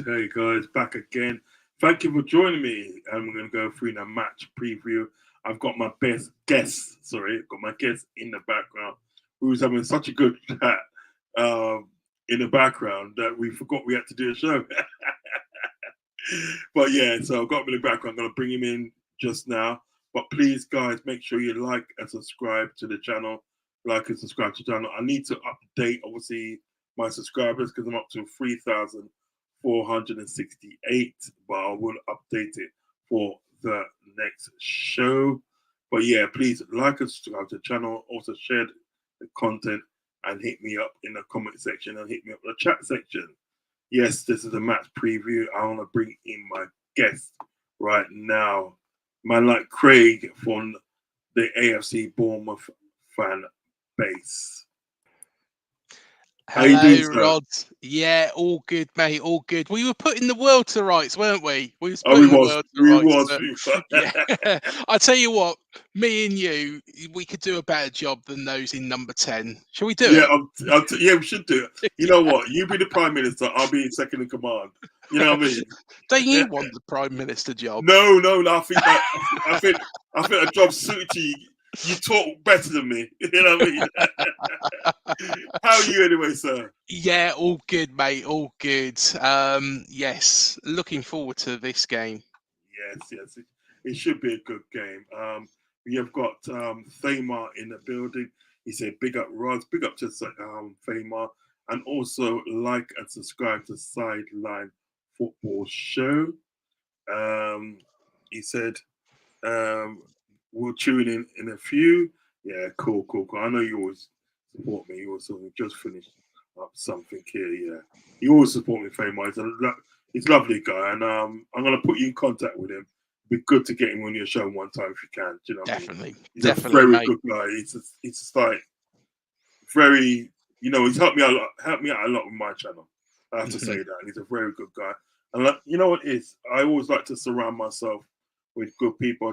Hey guys, back again. Thank you for joining me. And we're going to go through the match preview. I've got my guest in the background who's having such a good chat in the background that we forgot we had to do a show. But yeah, so I've got him in the background. I'm going to bring him in just now. But please, guys, make sure you like and subscribe to the channel. Like and subscribe to the channel. I need to update, obviously, my subscribers because I'm up to 3,468, but I will update it for the next show. But yeah, please like and subscribe to the channel. Also share the content and hit me up in the comment section and hit me up in the chat section. Yes, this is a match preview. I want to bring in my guest right now. Man like Craig from the AFC Bournemouth fan base. Hello, Rodz. Yeah, all good, mate. All good. We were putting the world to rights, weren't we? We yeah. I tell you what, me and you, we could do a better job than those in number 10. Shall we do it? Yeah, we should do it. You know what? You be the Prime Minister. I'll be in second in command. You know what I mean? Don't you want the Prime Minister job? No. I think a job suited to you. You talk better than me. You know what I mean? How are you anyway, sir? Yeah, all good, mate. All good. Yes, looking forward to this game. Yes. It should be a good game. We have got Thamar in the building. He said, big up Rodz, big up to Thamar. And also like and subscribe to Sideline Football Show. He said, we'll tune in a few. Yeah, cool. I know you always support me. You also just finished up something here. Yeah, you always support me, Thamar. He's a lovely guy, and I'm gonna put you in contact with him. It'd be good to get him on your show one time if you can. Do you know what Definitely. I mean? He's Definitely, a very mate. good guy. He's just like very, he's helped me out a lot with my channel. I have to say that. And he's a very good guy. And you know what it is? I always like to surround myself with good people. I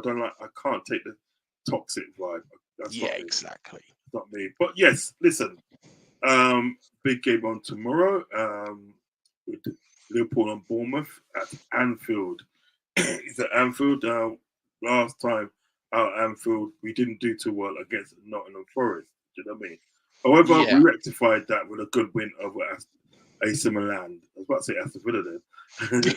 can't take the toxic vibe. That's exactly. Not me. But yes, listen. Big game on tomorrow. With Liverpool and Bournemouth at Anfield. It's at Anfield. Last time out at Anfield, we didn't do too well against Nottingham Forest. Do you know what I mean? However, we Yeah. rectified that with a good win over AC Milan. I was about to say Aston Villa then. You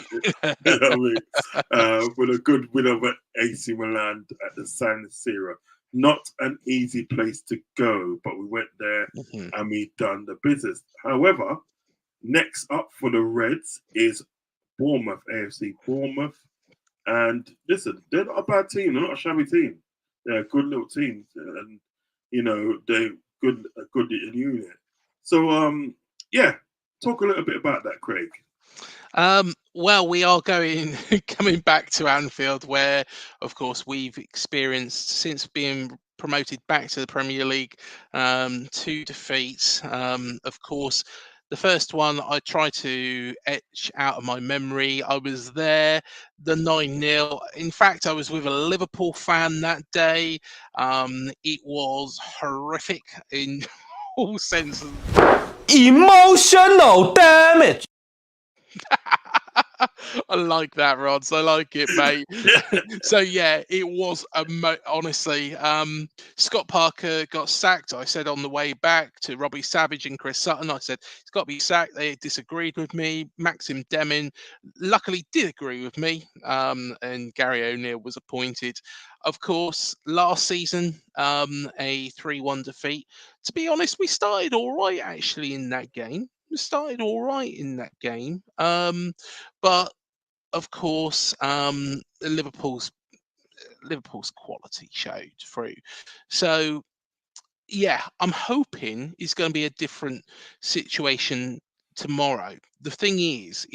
know what I mean? With a good win over AC Milan at the San Siro. Not an easy place to go, but we went there Mhm. and we done the business. However, next up for the Reds is Bournemouth, AFC Bournemouth. And listen, they're not a bad team. They're not a shabby team. They're a good little team, and they're a good unit. So yeah, talk a little bit about that, Craig. Well, we are coming back to Anfield, where, of course, we've experienced since being promoted back to the Premier League, 2 defeats. Of course, the first one I tried to etch out of my memory. I was there, the 9-0. In fact, I was with a Liverpool fan that day. It was horrific in all senses. Emotional damage. I like that, Rodz. I like it, mate. So yeah, it was honestly. Scott Parker got sacked. I said on the way back to Robbie Savage and Chris Sutton, I said he's got to be sacked. They disagreed with me. Maxim Deming, luckily, did agree with me. And Gary O'Neill was appointed. Of course, last season, a 3-1 defeat. To be honest, we started all right actually in that game. We started all right in that game. But of course, Liverpool's quality showed through. So yeah, I'm hoping it's going to be a different situation tomorrow. The thing is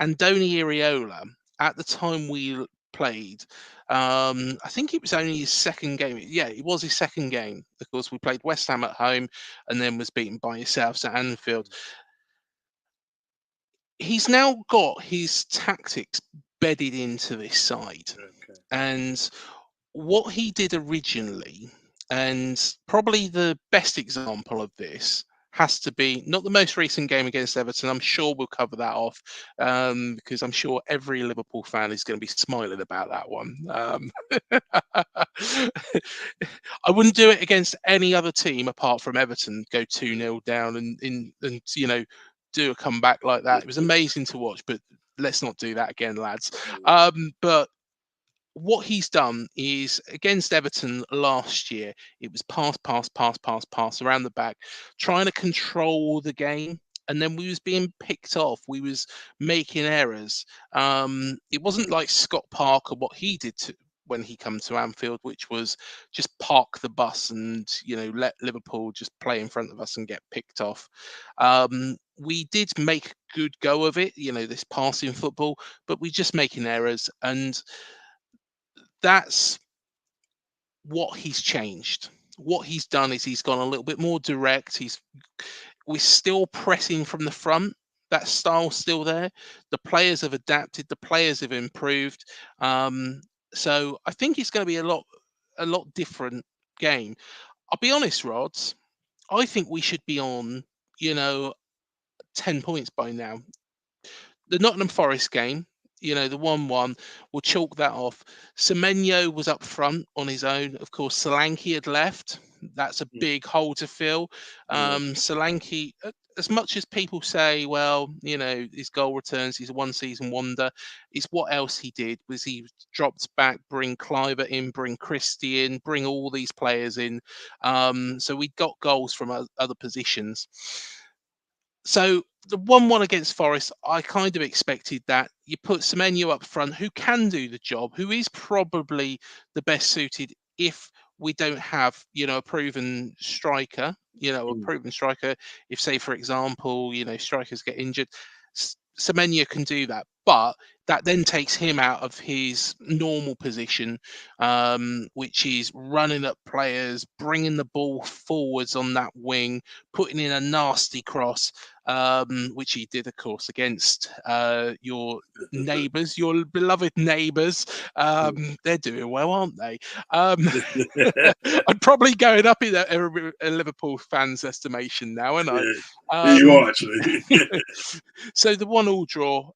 Andoni Iraola at the time we played. I think it was only his second game. Yeah, it was his second game. Of course, we played West Ham at home and then was beaten by yourselves at Anfield. He's now got his tactics bedded into this side. Okay. And what he did originally, and probably the best example of this, has to be not the most recent game against Everton. I'm sure we'll cover that off, because I'm sure every Liverpool fan is going to be smiling about that one. I wouldn't do it against any other team apart from Everton. Go 2-0 down and do a comeback like that. It was amazing to watch, but let's not do that again, lads. But what he's done is against Everton last year, it was pass around the back, trying to control the game. And then we was being picked off. We was making errors. It wasn't like Scott Parker, what he did when he come to Anfield, which was just park the bus and let Liverpool just play in front of us and get picked off. We did make a good go of it, this passing football, but we're just making errors, and that's what he's changed. What he's done is he's gone a little bit more direct. We're still pressing from the front. That style's still there. The players have adapted. The players have improved. So I think it's going to be a lot different game. I'll be honest, Rods. I think we should be on, 10 points by now. The Nottingham Forest game, the 1-1, we'll chalk that off. Semenyo was up front on his own. Of course, Solanke had left. That's a big hole to fill. Solanke, as much as people say, well, his goal returns, he's a one-season wonder, it's what else he did. Was he dropped back, bring Cliver in, bring Christie in, bring all these players in. So we got goals from other positions. So the 1-1 against Forest, I kind of expected that. You put Semenyo up front, who can do the job, who is probably the best suited if we don't have, a proven striker, If, say, for example, strikers get injured, Semenyo can do that. But that then takes him out of his normal position, which is running up players, bringing the ball forwards on that wing, putting in a nasty cross, which he did, of course, against your neighbours, your beloved neighbours. They're doing well, aren't they? I'm probably going up in a Liverpool fan's estimation now, aren't I? You are actually. So the 1-1 draw,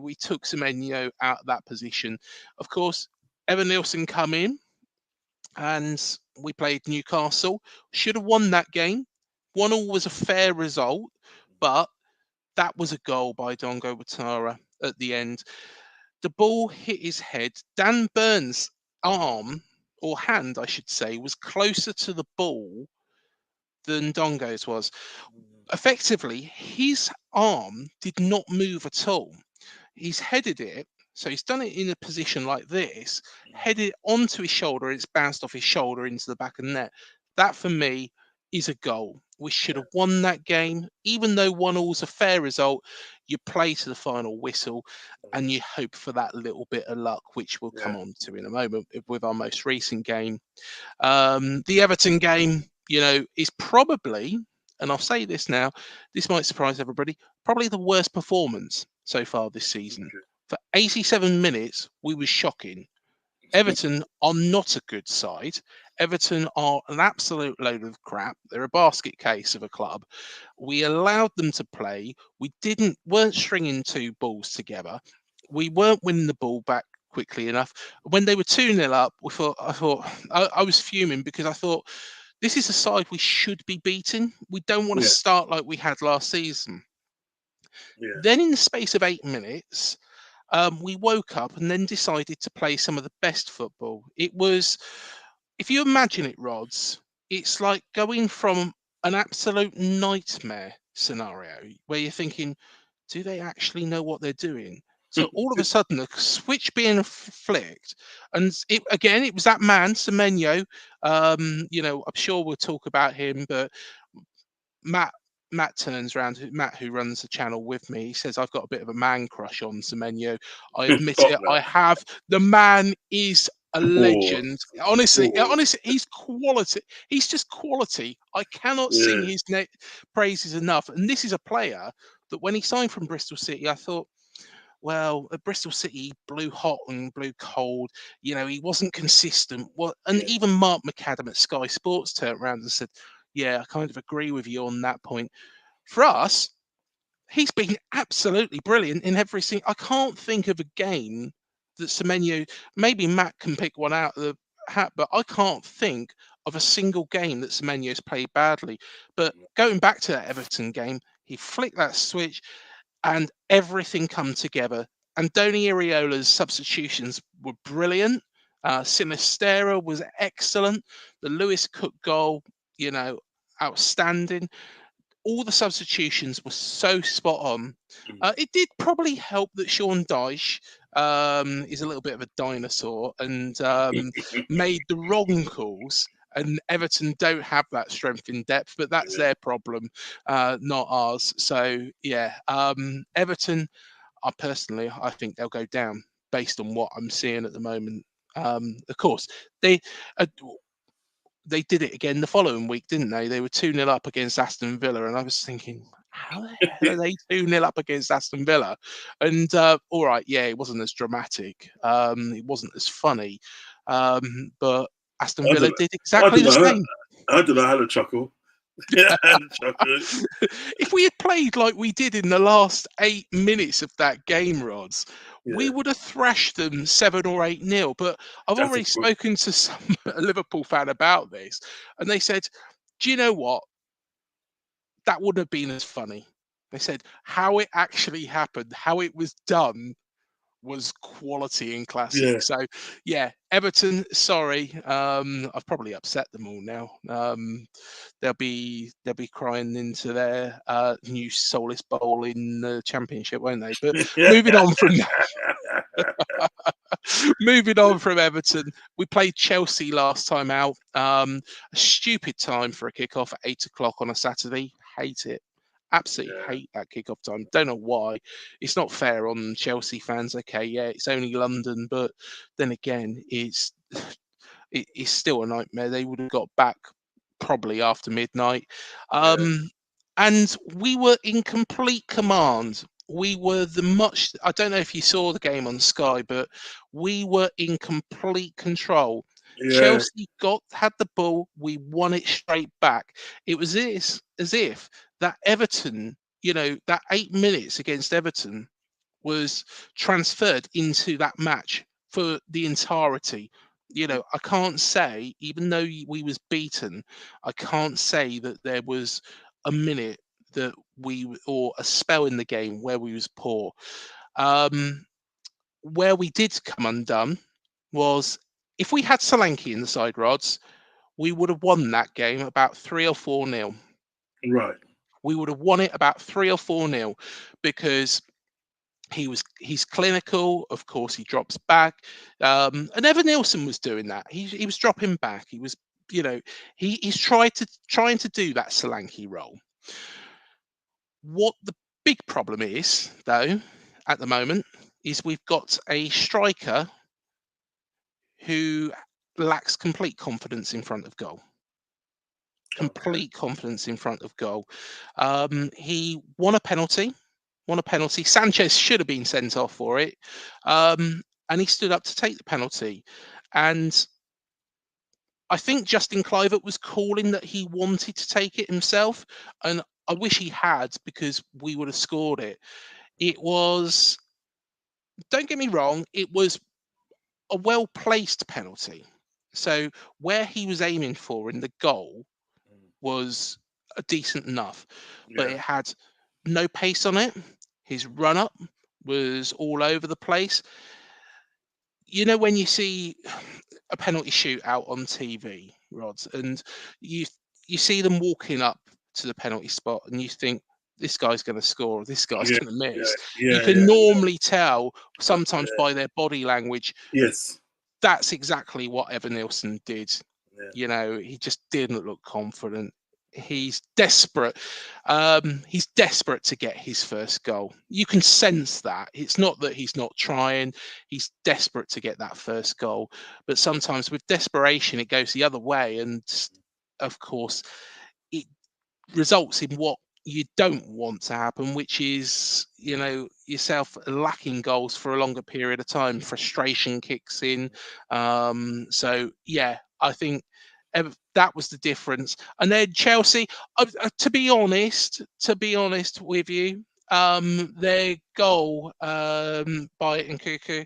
we took Semenyo out of that position. Of course, Evan Nielsen come in and we played Newcastle. Should have won that game. 1-1 was a fair result, but that was a goal by Dongo Watara at the end. The ball hit his head. Dan Burns' arm, or hand, I should say, was closer to the ball than Dongo's was. Effectively, his arm did not move at all. He's headed it, so he's done it in a position like this, headed onto his shoulder, it's bounced off his shoulder into the back of the net. That for me is a goal. We should have won that game, even though 1-1 is a fair result. You play to the final whistle, and you hope for that little bit of luck, which we'll come on to in a moment with our most recent game. The Everton game, is probably, and I'll say this now, this might surprise everybody, probably the worst performance so far this season. For 87 minutes, we were shocking. Everton are not a good side. Everton are an absolute load of crap. They're a basket case of a club. We allowed them to play. We weren't stringing two balls together. We weren't winning the ball back quickly enough. When they were 2-0 up, I was fuming because I thought, this is a side we should be beating. We don't want to start like we had last season. Then in the space of 8 minutes, we woke up and then decided to play some of the best football. It was, if you imagine it, Rodz, it's like going from an absolute nightmare scenario where you're thinking, do they actually know what they're doing? So all of a sudden, the switch being flicked, and it was that man, Semenyo. I'm sure we'll talk about him, but Matt turns around, Matt, who runs the channel with me, he says, I've got a bit of a man crush on Semenyo. I admit it, I have. The man is a legend. Honestly, he's quality. He's just quality. I cannot sing his praises enough. And this is a player that when he signed from Bristol City, I thought, well, at Bristol City, blew hot and blew cold. He wasn't consistent. And even Mark McAdam at Sky Sports turned around and said, yeah, I kind of agree with you on that point. For us, he's been absolutely brilliant in every single. I can't think of a game that Semenyo. Maybe Matt can pick one out of the hat, but I can't think of a single game that Semenyo's played badly. But going back to that Everton game, he flicked that switch, and everything come together. Andoni Iraola's substitutions were brilliant. Sinistera was excellent. The Lewis Cook goal, outstanding. All the substitutions were so spot on. It did probably help that Sean Dyche is a little bit of a dinosaur and made the wrong calls. And Everton don't have that strength in depth, but that's their problem, not ours. So yeah, Everton. I think they'll go down based on what I'm seeing at the moment. Of course, they did it again the following week, didn't they? They were 2-0 up against Aston Villa, and I was thinking, how the hell are they 2-0 up against Aston Villa? And all right, yeah, it wasn't as dramatic, it wasn't as funny, but Aston Villa did exactly the same. I don't know how to chuckle. If we had played like we did in the last 8 minutes of that game, Rodz, we would have thrashed them 7 or 8-0. But I've already spoken to a Liverpool fan about this, and they said, do you know what? That wouldn't have been as funny. They said how it actually happened, how it was done, was quality and classic. So yeah, Everton, sorry, I've probably upset them all now. They'll be crying into their new soulless bowl in the Championship, won't they? But moving on from moving on from Everton, we played Chelsea last time out. A stupid time for a kickoff at 8 o'clock on a Saturday. Hate it. Absolutely hate that kickoff time. Don't know why. It's not fair on Chelsea fans. Okay, yeah, it's only London, but then again, it's still a nightmare. They would have got back probably after midnight. And we were in complete command. We were I don't know if you saw the game on Sky, but we were in complete control. Chelsea had the ball. We won it straight back. It was as if that Everton, that 8 minutes against Everton was transferred into that match for the entirety. I can't say, even though we was beaten, I can't say that there was a minute that or a spell in the game where we was poor. Where we did come undone was if we had Solanke in the side, Rods, we would have won that game about 3 or 4-0. Right. We would have won it about 3 or 4-0 because he's clinical. Of course, he drops back, and Evan Nielsen was doing that. He was dropping back. He was, he's trying to do that Solanke role. What the big problem is, though, at the moment, is we've got a striker who lacks complete confidence in front of goal. Complete confidence in front of goal. He won a penalty. Sanchez should have been sent off for it, and he stood up to take the penalty. And I think Justin Kluivert was calling that he wanted to take it himself, and I wish he had, because we would have scored it. It was, don't get me wrong, it was a well-placed penalty. So where he was aiming for in the goal was a decent enough, but it had no pace on it. His run-up was all over the place. When you see a penalty shootout on TV, Rods, and you see them walking up to the penalty spot, and you think, this guy's going to score, this guy's going to miss. You can normally tell sometimes by their body language. Yes. That's exactly what Evan Nielsen did. He just didn't look confident. He's desperate. He's desperate to get his first goal. You can sense that. It's not that he's not trying. He's desperate to get that first goal. But sometimes with desperation, it goes the other way. And of course, it results in what you don't want to happen, which is, yourself lacking goals for a longer period of time. Frustration kicks in. So, yeah, I think that was the difference. And then Chelsea, to be honest with you, their goal by Nkunku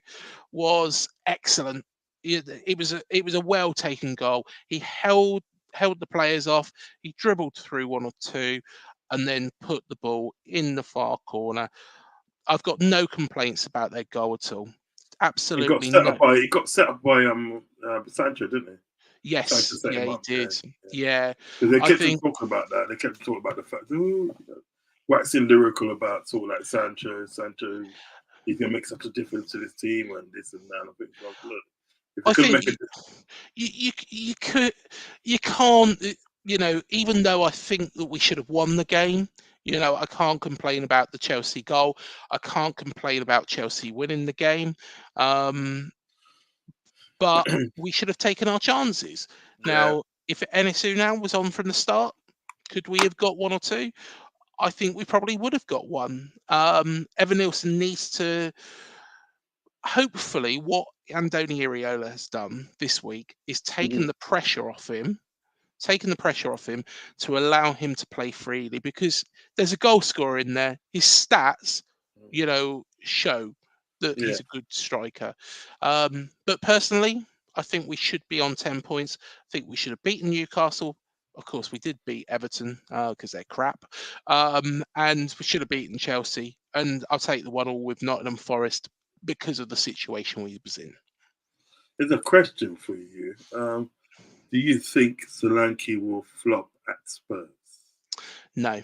was excellent. It was a well taken goal. He held the players off. He dribbled through one or two, and then put the ball in the far corner. I've got no complaints about their goal at all. Absolutely no. He got set up by Sancho, didn't he? Yes, yeah, he did. Yeah, because they kept talking about that. They kept talking about the fact, waxing lyrical about sort of like Sancho. He's gonna make such a difference to this team and this and that. And I think, well, look, if I think you can't. Even though I think that we should have won the game, I can't complain about the Chelsea goal. I can't complain about Chelsea winning the game. But we should have taken our chances. Now, if Enisu now was on from the start, could we have got one or two? I think we probably would have got one. Evan Nielsen needs to, hopefully, what Andoni Iraola has done this week is taken the pressure off him. To allow him to play freely, because there's a goal scorer in there. His stats, show that he's a good striker. But personally, I think we should be on 10 points. I think we should have beaten Newcastle. Of course, we did beat Everton because they're crap. And we should have beaten Chelsea. And I'll take the 1-1 with Nottingham Forest because of the situation we was in. There's a question for you. Do you think Solanke will flop at Spurs? No.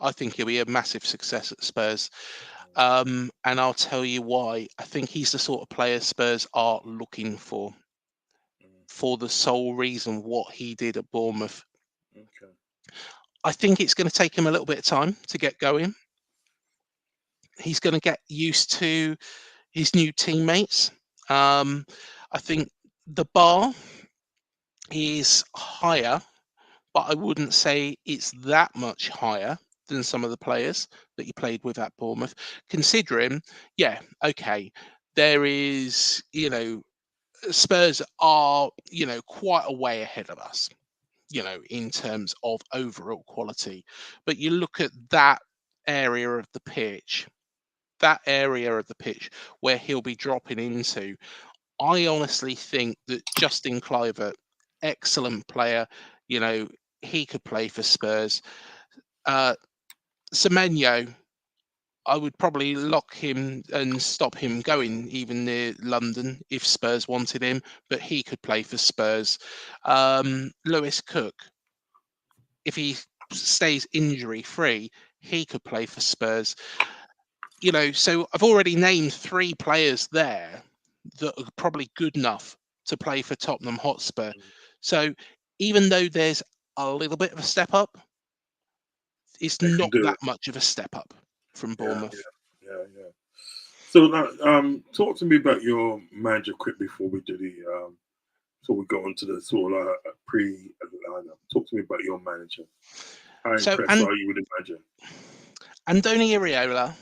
I think he'll be a massive success at Spurs. And I'll tell you why. I think he's the sort of player Spurs are looking for the sole reason what he did at Bournemouth. Okay. I think it's going to take him a little bit of time to get going. He's going to get used to his new teammates. I think the bar is higher, but I wouldn't say it's that much higher than some of the players that he played with at Bournemouth, considering, there is, Spurs are, quite a way ahead of us, in terms of overall quality. But you look at that area of the pitch where he'll be dropping into, I honestly think that Justin Kluivert, excellent player, you know, he could play for Spurs. Semenyo, I would probably lock him and stop him going even near London if Spurs wanted him, but he could play for Spurs. Lewis Cook, if he stays injury free, he could play for Spurs. You know, so I've already named 3 players there that are probably good enough to play for Tottenham Hotspur. So even though there's a little bit of a step up, it's They can not do that it. much of a step up from Yeah, Bournemouth. yeah. So now, talk to me about your manager quick before we do the before we go on to the sort of pre lineup. Talk to me about your manager. How So, impressed and are you with the manager? Andoni Iraola,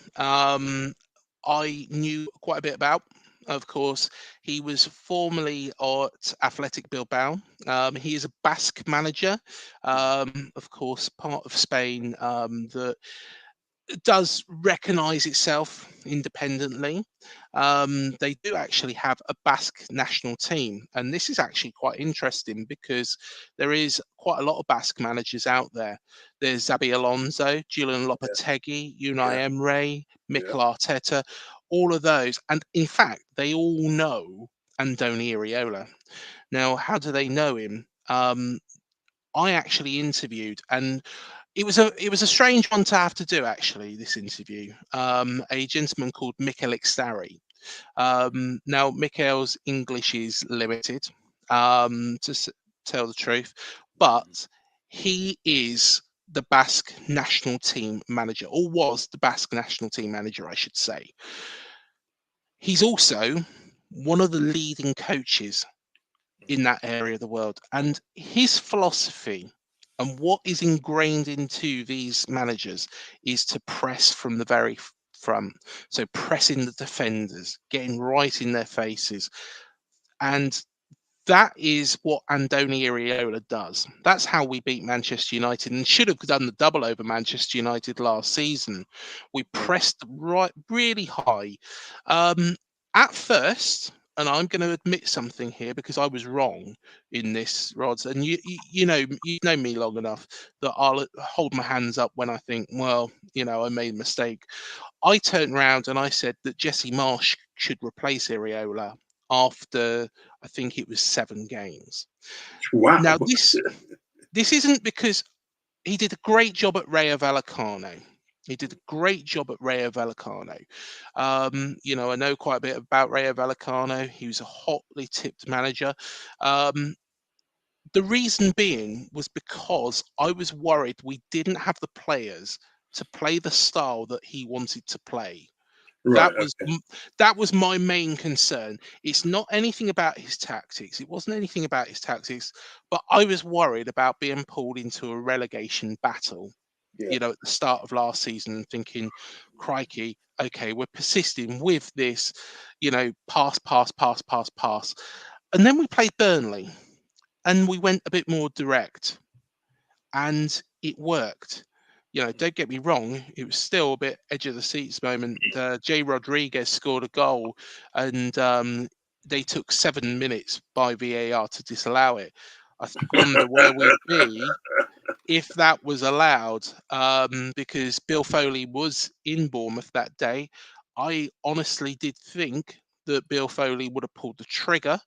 I knew quite a bit about. Of course, he was formerly at Athletic Bilbao. He is a Basque manager, of course, part of Spain that does recognise itself independently. They do actually have a Basque national team, and this is actually quite interesting because there is quite a lot of Basque managers out there. There's Xabi Alonso, Julian Lopetegui, Yeah, Unai Emery, yeah, Mikel Arteta, all of those, and in fact, they all know Andoni Iraola. Now, how do they know him? I actually interviewed, and it was a strange one to have to do actually. This interview, a gentleman called Mikel Ixtari. Now, Mikel's English is limited, tell the truth, but he is the Basque national team manager, or was the Basque national team manager, I should say. He's also one of the leading coaches in that area of the world. And his philosophy and what is ingrained into these managers is to press from the very front. So pressing the defenders, getting right in their faces. And that is what Andoni Iraola does. That's how we beat Manchester United and should have done the double over Manchester United last season. We pressed right really high. Um, at first, and I'm going to admit something here because I was wrong in this, Rods, and you know me long enough that I'll hold my hands up when I think, well, I made a mistake. I turned around and I said that Jesse Marsh should replace Iraola after I think it was 7 games. wow. Now this isn't because he did a great job at Rayo Vallecano. He did a great job at Rayo Vallecano. I know quite a bit about Rayo Vallecano. He was a hotly tipped manager. The reason being was because I was worried we didn't have the players to play the style that he wanted to play. Right. That was that was my main concern. It's not anything about his tactics. It wasn't anything about his tactics, but I was worried about being pulled into a relegation battle. Yeah. At the start of last season, and thinking, "Crikey, okay, we're persisting with this, pass, pass, pass, pass, pass," and then we played Burnley, and we went a bit more direct, and it worked. Don't get me wrong, it was still a bit edge of the seats moment. Jay Rodriguez scored a goal, and they took 7 minutes by VAR to disallow it. I wonder where we'd be if that was allowed, because Bill Foley was in Bournemouth that day. I honestly did think that Bill Foley would have pulled the trigger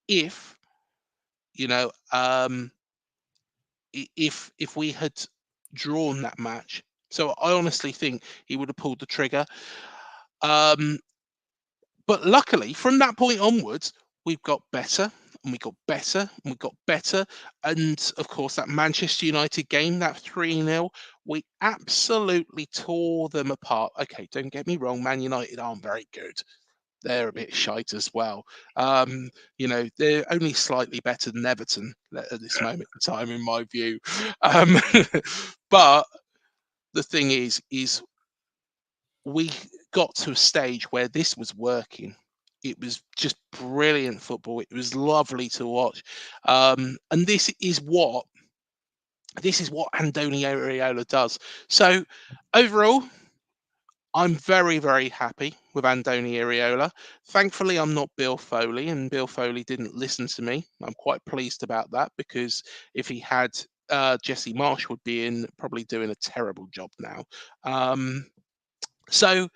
if, you know, um, if we had drawn that match. So I honestly think he would have pulled the trigger. Um, but luckily, from that point onwards, we've got better and we got better and we got better. And of course, that Manchester United game, that 3-0, we absolutely tore them apart. Okay, don't get me wrong, Man United aren't very good. They're a bit shite as well. They're only slightly better than Everton at this moment in time, in my view. Um, but the thing is we got to a stage where this was working. It was just brilliant football. It was lovely to watch, and this is what Andoni Iraola does. So overall, I'm very, very happy with Andoni Iraola. Thankfully, I'm not Bill Foley, and Bill Foley didn't listen to me. I'm quite pleased about that, because if he had, Jesse Marsh would be in probably doing a terrible job now. So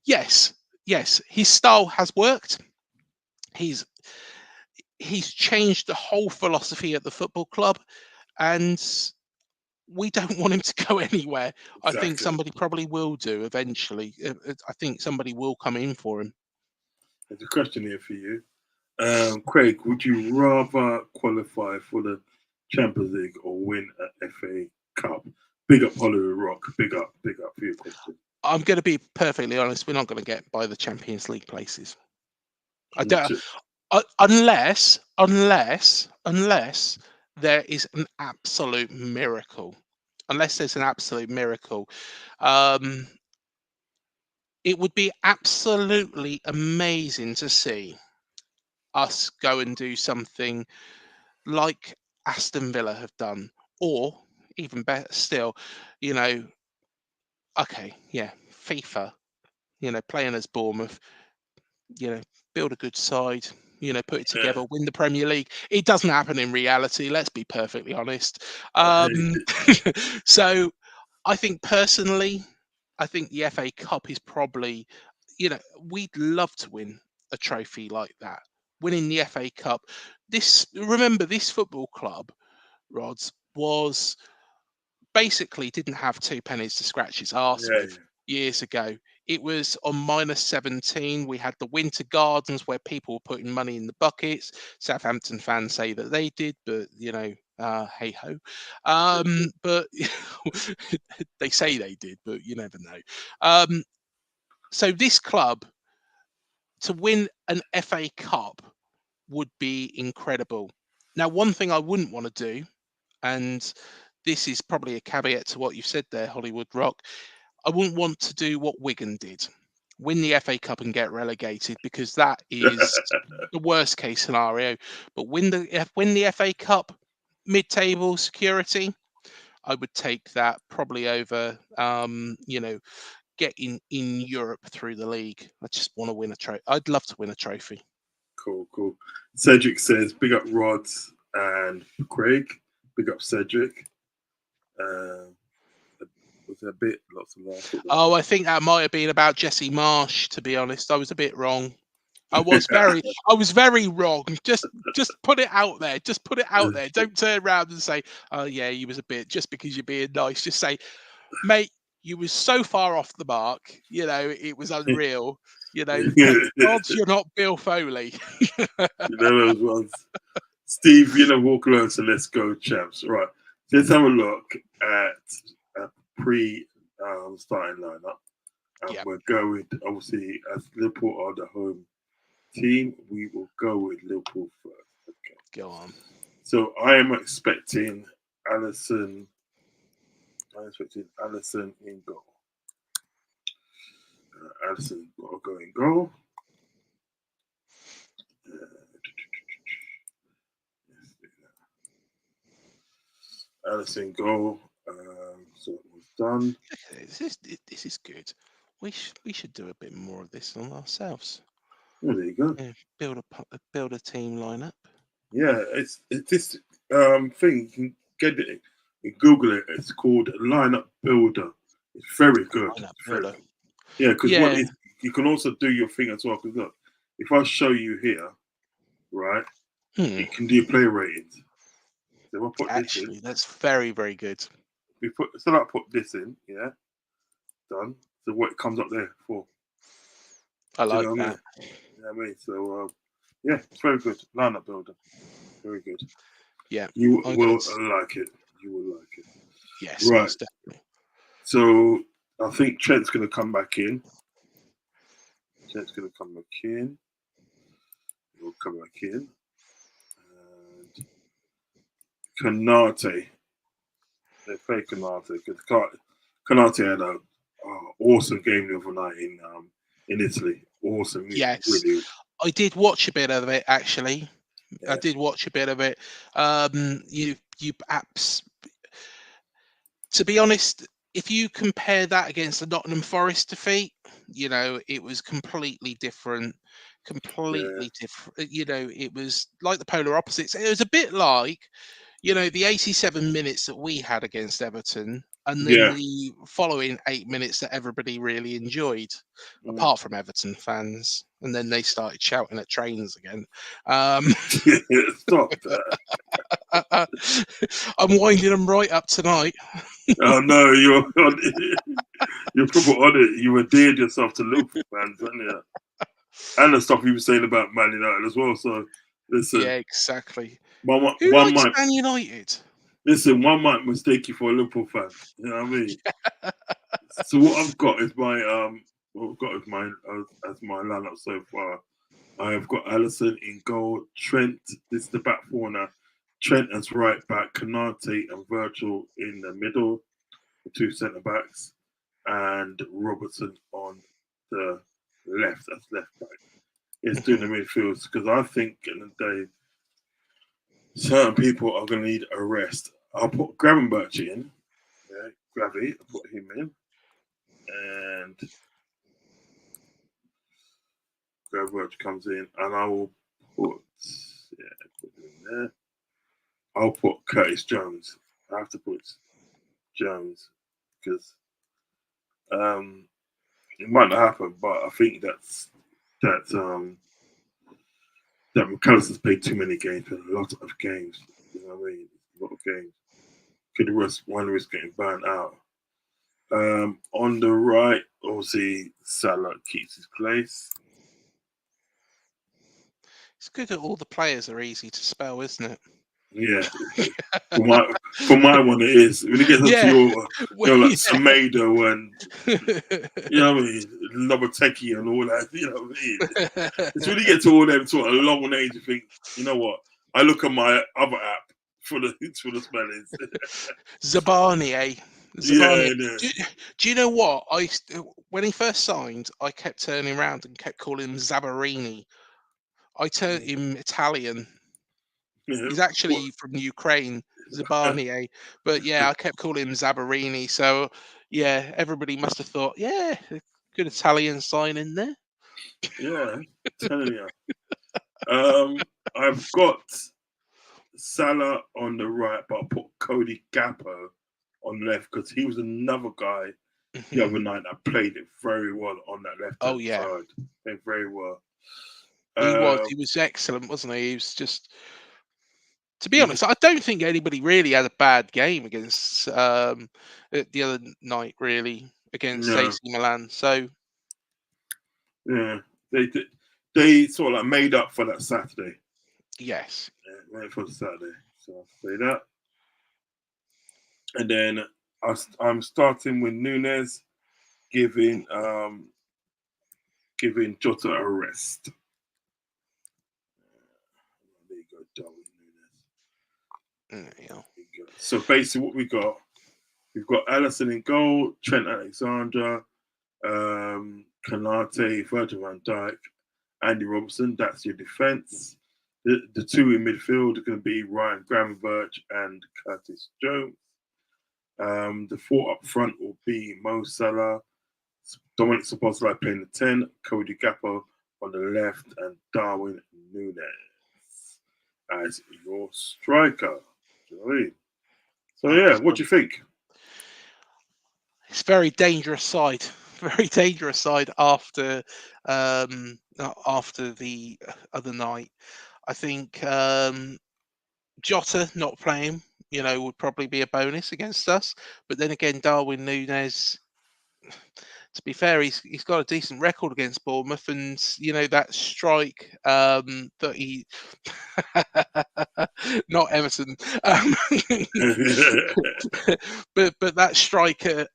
yes, his style has worked. He's changed the whole philosophy at the football club, and we don't want him to go anywhere. I think Exactly. somebody probably will do eventually. I think somebody will come in for him. There's a question here for you. Craig, would you rather qualify for the Champions League or win an FA Cup? Big up Hollywood Rock. Big up for your question. I'm going to be perfectly honest. We're not going to get by the Champions League places. I don't, unless there is an absolute miracle. Unless there's an absolute miracle, it would be absolutely amazing to see us go and do something like Aston Villa have done, or even better still, FIFA, playing as Bournemouth, build a good side, put it together, win the Premier League. It doesn't happen in reality, let's be perfectly honest. So I think personally, the FA Cup is probably, we'd love to win a trophy like that. Winning the FA Cup. Remember, this football club, Rodz, was basically didn't have two pennies to scratch its arse with years ago. It was on -17. We had the Winter Gardens where people were putting money in the buckets. Southampton fans say that they did, but hey ho. But they say they did, but you never know. So this club, to win an FA Cup would be incredible. Now, one thing I wouldn't want to do, and this is probably a caveat to what you've said there, Hollywood Rock, I wouldn't want to do what Wigan did, win the FA Cup and get relegated, because that is the worst case scenario. But win the FA Cup, mid-table security, I would take that probably over, getting in Europe through the league. I just want to win a trophy. I'd love to win a trophy. Cool. Cedric says, big up Rodz and Craig. Big up Cedric. Was there lots of laughter? Oh, I think that might have been about Jesse Marsh, to be honest. I was a bit wrong. I was very wrong. Just put it out there. Just put it out there. Don't turn around and say, oh yeah, you was a bit, just because you're being nice. Just say, mate, you was so far off the mark. It was unreal. Thank God you're not Bill Foley. Those ones. Steve, walk alone, so let's go, chaps. Right. Let's have a look at a pre-starting lineup. And we're going, obviously, as Liverpool are the home team, we will go with Liverpool first. Okay. Go on. So I am expecting Alisson. In goal. Alisson got to go in goal. Alisson goal. So it was done. This is good. We should do a bit more of this on ourselves. Oh, there you go. Yeah, build a team lineup. Yeah, it's this thing. You can get it. You Google it. It's called Lineup Builder. It's very good. Yeah, because what is, you can also do your thing as well. Because look, if I show you here, right, you can do your player ratings. So if I put this in, that's very, very good. I put this in, yeah, done. So what it comes up there for? I like that. So yeah, it's very good. Lineup Builder, very good. Yeah, you will like it. You will like it. Yes, right. Definitely. So I think Trent's going to come back in. He'll come back in. And Konate. They play Konate because Konate had an awesome game the other night in Italy. Awesome. Yes. Really. I did watch a bit of it, actually. Yeah. I did watch a bit of it. You apps. To be honest, if you compare that against the Nottingham Forest defeat, you know, it was completely different. Completely different. You know, it was like the polar opposites. It was a bit like, you know, the 87 minutes that we had against Everton, and then Yeah. the following 8 minutes that everybody really enjoyed, Mm. apart from Everton fans. And then they started shouting at trains again. Um, Stop that. I'm winding them right up tonight. Oh no, you're proper on it. You endeared yourself to Liverpool fans, haven't you? And the stuff you were saying about Man United as well. So listen, Yeah, exactly. Who one likes might Man United? one might mistake you for a Liverpool fan. You know what I mean? So what I've got is what I've got is my as my lineup so far. I have got Allison in goal, Trent. This is the back four now. Trent as right back, Canate and Virgil in the middle, the two centre backs, and Robertson on the left as left back. It's doing the midfields because I think in the day certain people are going to need a rest. I'll put Gravenberch in. Yeah, Gravy, I'll put him in. And Gravenberch comes in, and I will put him in there. I'll put Curtis Jones. I have to put Jones because it might not happen, but I think that McAllister's played too many games, a lot of games. You know what I mean? A lot of games. Could risk getting burnt out. On the right, obviously Salah keeps his place. It's good that all the players are easy to spell, isn't it? Yeah, for my one it is. When it gets up to your like Semedo and you know what I mean, Loboteki and all that, you know what I mean. It's when you get to all them sort of long names, you think, you know what? I look at my other app for the spellings. Zabani, eh? Yeah, do you know what? When he first signed, I kept turning around and kept calling him Zabarini. I turned him Italian. yeah. He's actually from Ukraine, Zabani, but yeah, I kept calling him Zabarini. So yeah, everybody must have thought, yeah, good Italian sign in there. Yeah, telling you. I've got Salah on the right, but I put Cody Gappo on the left because he was another guy the other night that played it very well on that left hand side. Played very well. He was excellent, wasn't he? He was just, to be honest, I don't think anybody really had a bad game against the other night, really, against AC Milan. So yeah, they sort of like made up for that Saturday. Yes. Yeah, made for the Saturday. So I'll say that. And then I'm starting with Nunes, giving Jota a rest. There you go, Darwin Nunes. Yeah. So basically, what we've got Allison in goal, Trent Alexander, Canate, Virgil van Dijk, Andy Robertson. That's your defence. The two in midfield are going to be Ryan Gravenberch and Curtis Jones. The four up front will be Mo Salah, Dominic Szoboszlai playing the 10, Cody Gappo on the left, and Darwin Nunes as your striker. Do you know what I mean? So yeah, what do you think? It's very dangerous side. Very dangerous side after the other night. I think Jota not playing, would probably be a bonus against us. But then again, Darwin Nunes, to be fair, he's got a decent record against Bournemouth, and that strike that he not Everton, but that striker,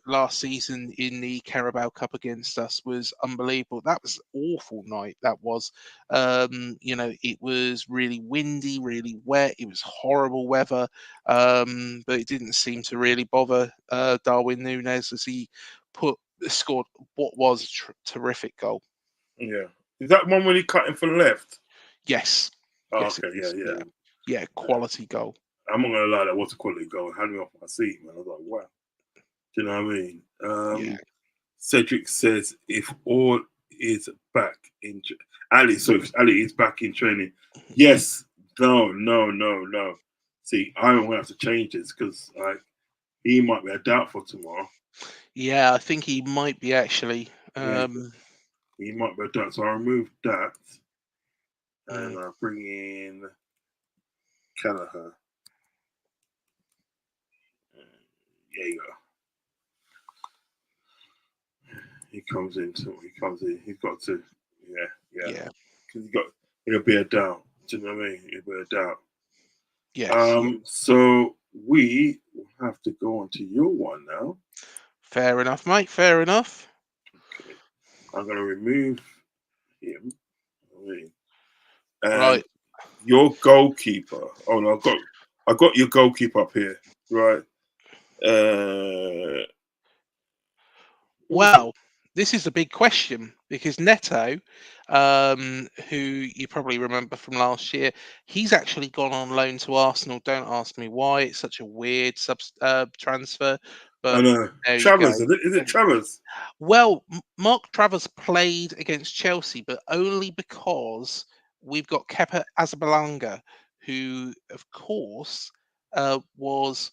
last season in the Carabao Cup against us was unbelievable. That was an awful night. That was, it was really windy, really wet. It was horrible weather, but it didn't seem to really bother Darwin Nunes as he scored what was a terrific goal. Yeah, is that one when he cut him from the left? Yes. Oh, yes, okay, yeah, quality goal. I'm not gonna lie, that was a quality goal. It had me off my seat, man. I was like, wow. Do you know what I mean? Yeah. Cedric says if all is back in Ali, so if Ali is back in training, yes, no. See, I don't have to change this because like he might be a doubt for tomorrow. Yeah, I think he might be actually. Yeah, he might be a doubt. So I remove that and Mm. I bring in Callagher. There you go. He comes in. So he comes in. He's got to. Yeah. Yeah. Because he'll be a doubt. Do you know what I mean? He'll be a doubt. Yes. Yeah. So we will have to go on to your one now. Fair enough, mate. Fair enough. Okay. I'm gonna remove him. And Right. your goalkeeper. Oh no, I got your goalkeeper up here. Right. Uh Well, this is the big question because Neto, who you probably remember from last year, he's actually gone on loan to Arsenal. Don't ask me why. It's such a weird transfer, I but know. there you go. Travers, is it Travers? Well, Mark Travers played against Chelsea, but only because we've got Kepa Azpilicueta, who, of course, was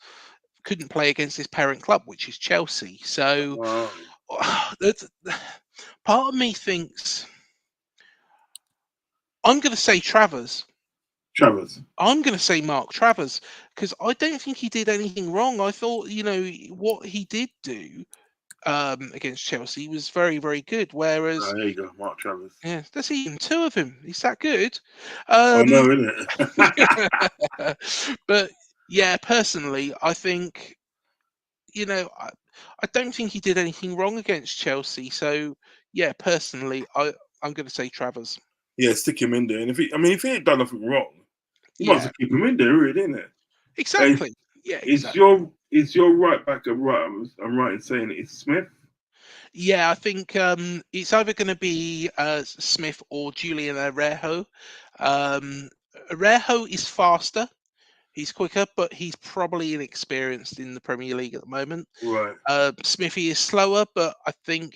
couldn't play against his parent club, which is Chelsea. So Wow. part of me thinks I'm going to say Travers. Travers. I'm going to say Mark Travers because I don't think he did anything wrong. I thought, what he did do against Chelsea was very, very good. Whereas, There you go, Mark Travers. yeah, there's even two of him. He's that good. I know, isn't it? But yeah, personally, I think, I don't think he did anything wrong against Chelsea. So yeah, personally, I'm going to say Travers. Yeah, stick him in there. And if he ain't done nothing wrong, you might as Yeah, well keep him in there, really, isn't it? And exactly. Yeah, is exactly. your right back a right? I'm right in saying it's Smith. Yeah, I think it's either going to be Smith or Julian Arejo. Arejo is faster. He's quicker, but he's probably inexperienced in the Premier League at the moment. Right. Smithy is slower, but I think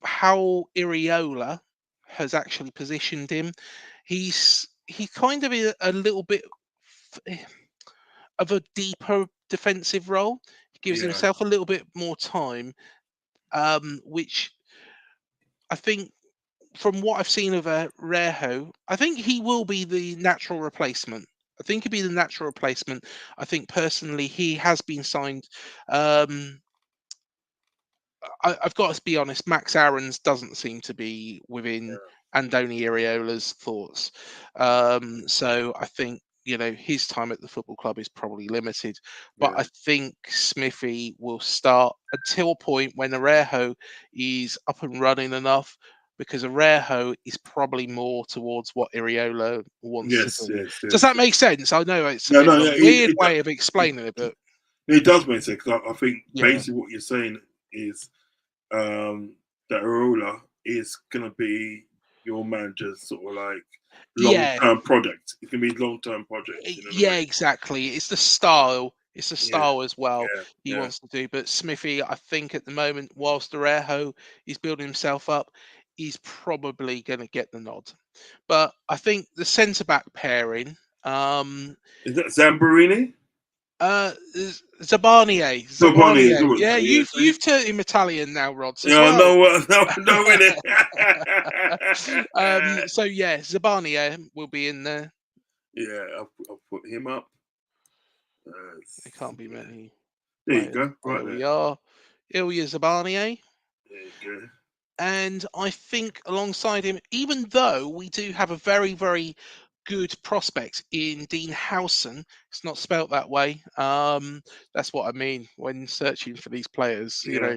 how Iriola has actually positioned him, he kind of a little bit of a deeper defensive role. He gives Yeah. himself a little bit more time, which I think from what I've seen of Rejo, I think he will be the natural replacement. I think he'll be the natural replacement. I think personally he has been signed. Um, I've got to be honest, Max Aarons doesn't seem to be within Andoni Iraola's thoughts. So I think, his time at the football club is probably limited. But Yeah. I think Smithy will start until a point when Arejo is up and running enough, because Arejo is probably more towards what Iriola wants to Yes. do. Yes. Does Yes. that make sense? I know it's a No. bit No. of a Yeah. weird way of explaining it, but It does make sense because I think yeah. basically what you're saying is that Arola is gonna be your manager's sort of like long Yeah, term project. It's gonna be long term project. You know what I Yeah, exactly. It's the style. It's the mean? style as well Yeah. he Yeah. wants to do. But Smithy, I think at the moment, whilst Arejo is building himself up, he's probably going to get the nod. But I think the centre back pairing, Is that Zamborini? Zabanier, Giovanni is Zabanier. what? Yeah, Yeah. See. you've turned him Italian now, Rodz, as Yeah. I well. know. No. In it. So yeah, Zabanier will be in there. Yeah. I'll put him up. There can't be many There you players. go. Right There there. we are. Ilya Zabanier. There you go. And I think alongside him, even though we do have a very, very good prospect in Dean Howson, it's not spelt that way. That's what I mean when searching for these players. Yeah.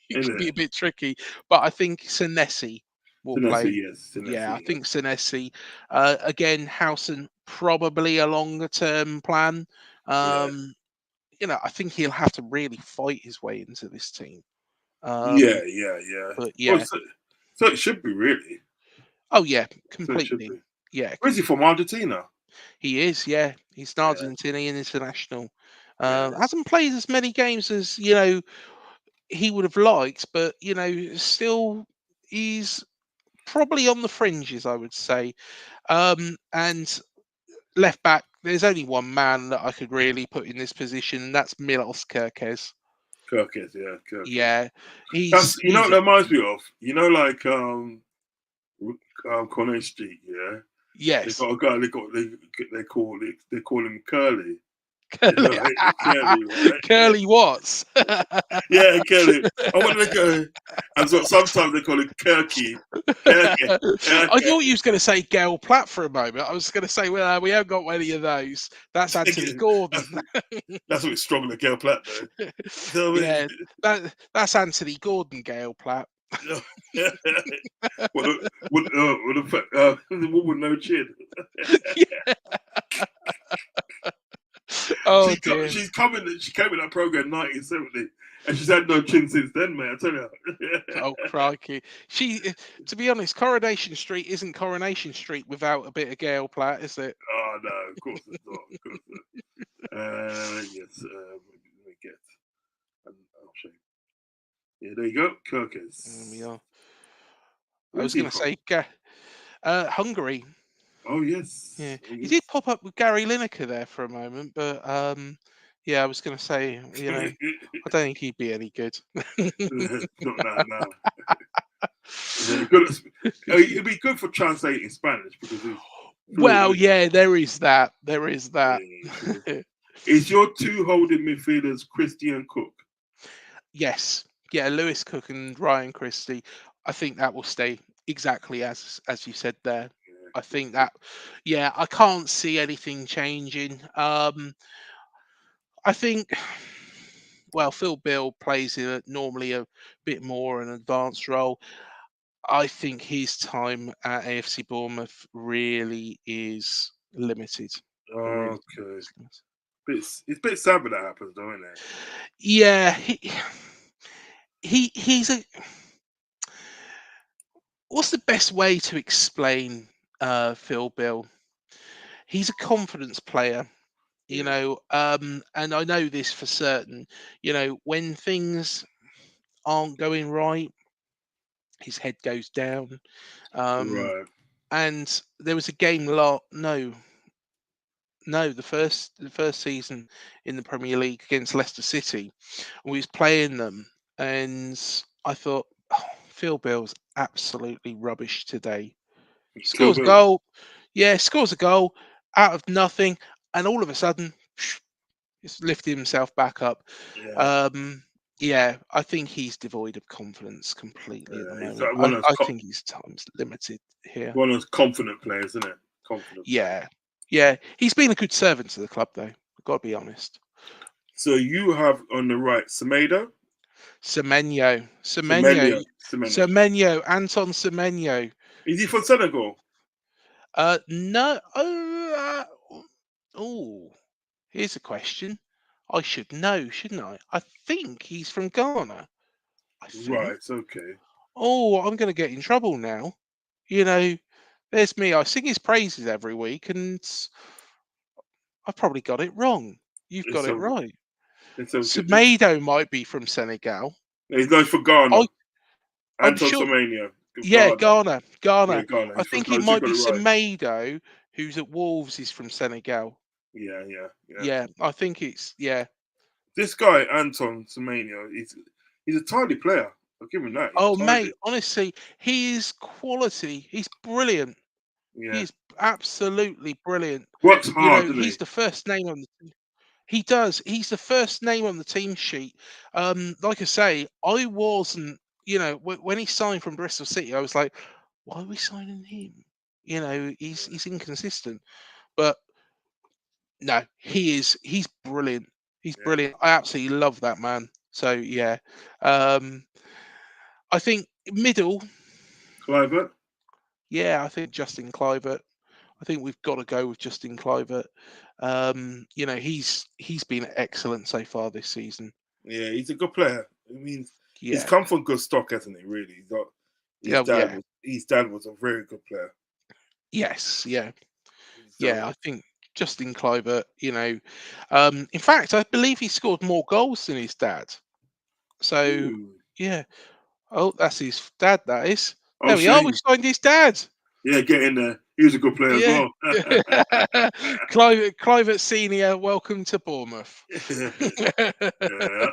It In can be it. a bit tricky. But I think Senesi will Sinesi, play. yes. Yeah, I Sinesi, yes. think Senesi. Again, Howson probably a longer term plan. Yeah. Um, I think he'll have to really fight his way into this team. Yeah. Um, Yeah. Yeah. but Well, yeah. so it should be really. Oh yeah, So it should completely. be. Yeah, Where's he from? Argentina. he is. Yeah, he's an Yeah. Argentinian international. Yeah. Hasn't played as many games as he would have liked, but still he's probably on the fringes, I would say. And left back, there's only one man that I could really put in this position, and that's Milos Kerkez. Kirkes, yeah, Kirkes. Yeah, That's he's what that reminds me of. Like Cornet Street, yeah. They yes. got a guy. They call him Curly. Curly, Curly, right? Curly Watts. Yeah, Curly. I wanted to go, and so sometimes they call it Kirky. Kirky. I thought you was going to say Gail Platt for a moment. I was going to say, well, we haven't got any of those. That's Anthony Gordon. That's a bit strong with Gail Platt, though. Yeah, that's Anthony Gordon, Gail Platt. The woman with no chin. Oh dear. She came in that program in 1970, and she's had no chin since then, man. I tell you. Oh crikey! To be honest, Coronation Street isn't Coronation Street without a bit of Gail Platt, is it? Oh no, of course it's not. Of course not. Yes. Let me get. I'll show you. Yeah, there you go, Kirkes. There we are. I was going to say Hungary. Oh yes. Yeah, Oh, he yes. did pop up with Gary Lineker there for a moment, but yeah, I was going to say, I don't think he'd be any good. Not now. It'd be good for translating Spanish because he's well, yeah, there is that. Yeah. Is your two holding midfielders Christian Cook? Yes, yeah, Lewis Cook and Ryan Christie. I think that will stay exactly as you said there. Yeah. I think that, yeah, I can't see anything changing. I think, well, Phil Bill plays normally a bit more an advanced role. I think his time at AFC Bournemouth really is limited. Okay. It's a bit sad when that happens, though, isn't it? Yeah, he's a. What's the best way to explain Phil Bill? He's a confidence player, and I know this for certain. When things aren't going right, his head goes down. Right. And there was a game the first season in the Premier League against Leicester City. We was playing them, and I thought, Phil Bill's absolutely rubbish today. Scores a goal. Yeah, scores a goal out of nothing, and all of a sudden, he's lifted himself back up. Yeah. I think he's devoid of confidence completely at the He's moment. like I think his time's limited here. One of those confident players, isn't it? Confident. Yeah. He's been a good servant to the club, though. I've got to be honest. So you have on the right Semedo. Semenyo, Anton Semenyo. Is he from Senegal? No. Oh, here's a question. I should know, shouldn't I? I think he's from Ghana. Right. Okay. Oh, I'm going to get in trouble now. There's me. I sing his praises every week, and I've probably got it wrong. You've got it right. Semedo might be from Senegal. He's going for Ghana. I'm sure. Yeah, Ghana. Yeah, Ghana. I think it might be Semedo, who's at Wolves, is from Senegal. Yeah. I think it's This guy Anton Semenyo, he's a tidy player. I'll give him that. Mate, honestly, he is quality. He's brilliant. Yeah. He's absolutely brilliant. Works hard, doesn't he? He's the first name on the team. He does. He's the first name on the team sheet. Like I say, I wasn't, when he signed from Bristol City, I was like, why are we signing him? He's inconsistent. But no, he's brilliant. He's brilliant. I absolutely love that man. So yeah. I think middle. Kluivert? Yeah, I think Justin Kluivert. I think we've got to go with Justin Kluivert. He's been excellent so far this season. Yeah, he's a good player. I mean, he's come from good stock, hasn't he? Really, his dad was a very good player. Yes, yeah, I think Justin Kluivert, in fact, I believe he scored more goals than his dad. So, Ooh. yeah. Oh, that's his dad, that is. Oh, There we are. We shame. signed his dad. Yeah, get in there. He was a good player as Yeah. well. Kluivert Senior, welcome to Bournemouth. Yeah,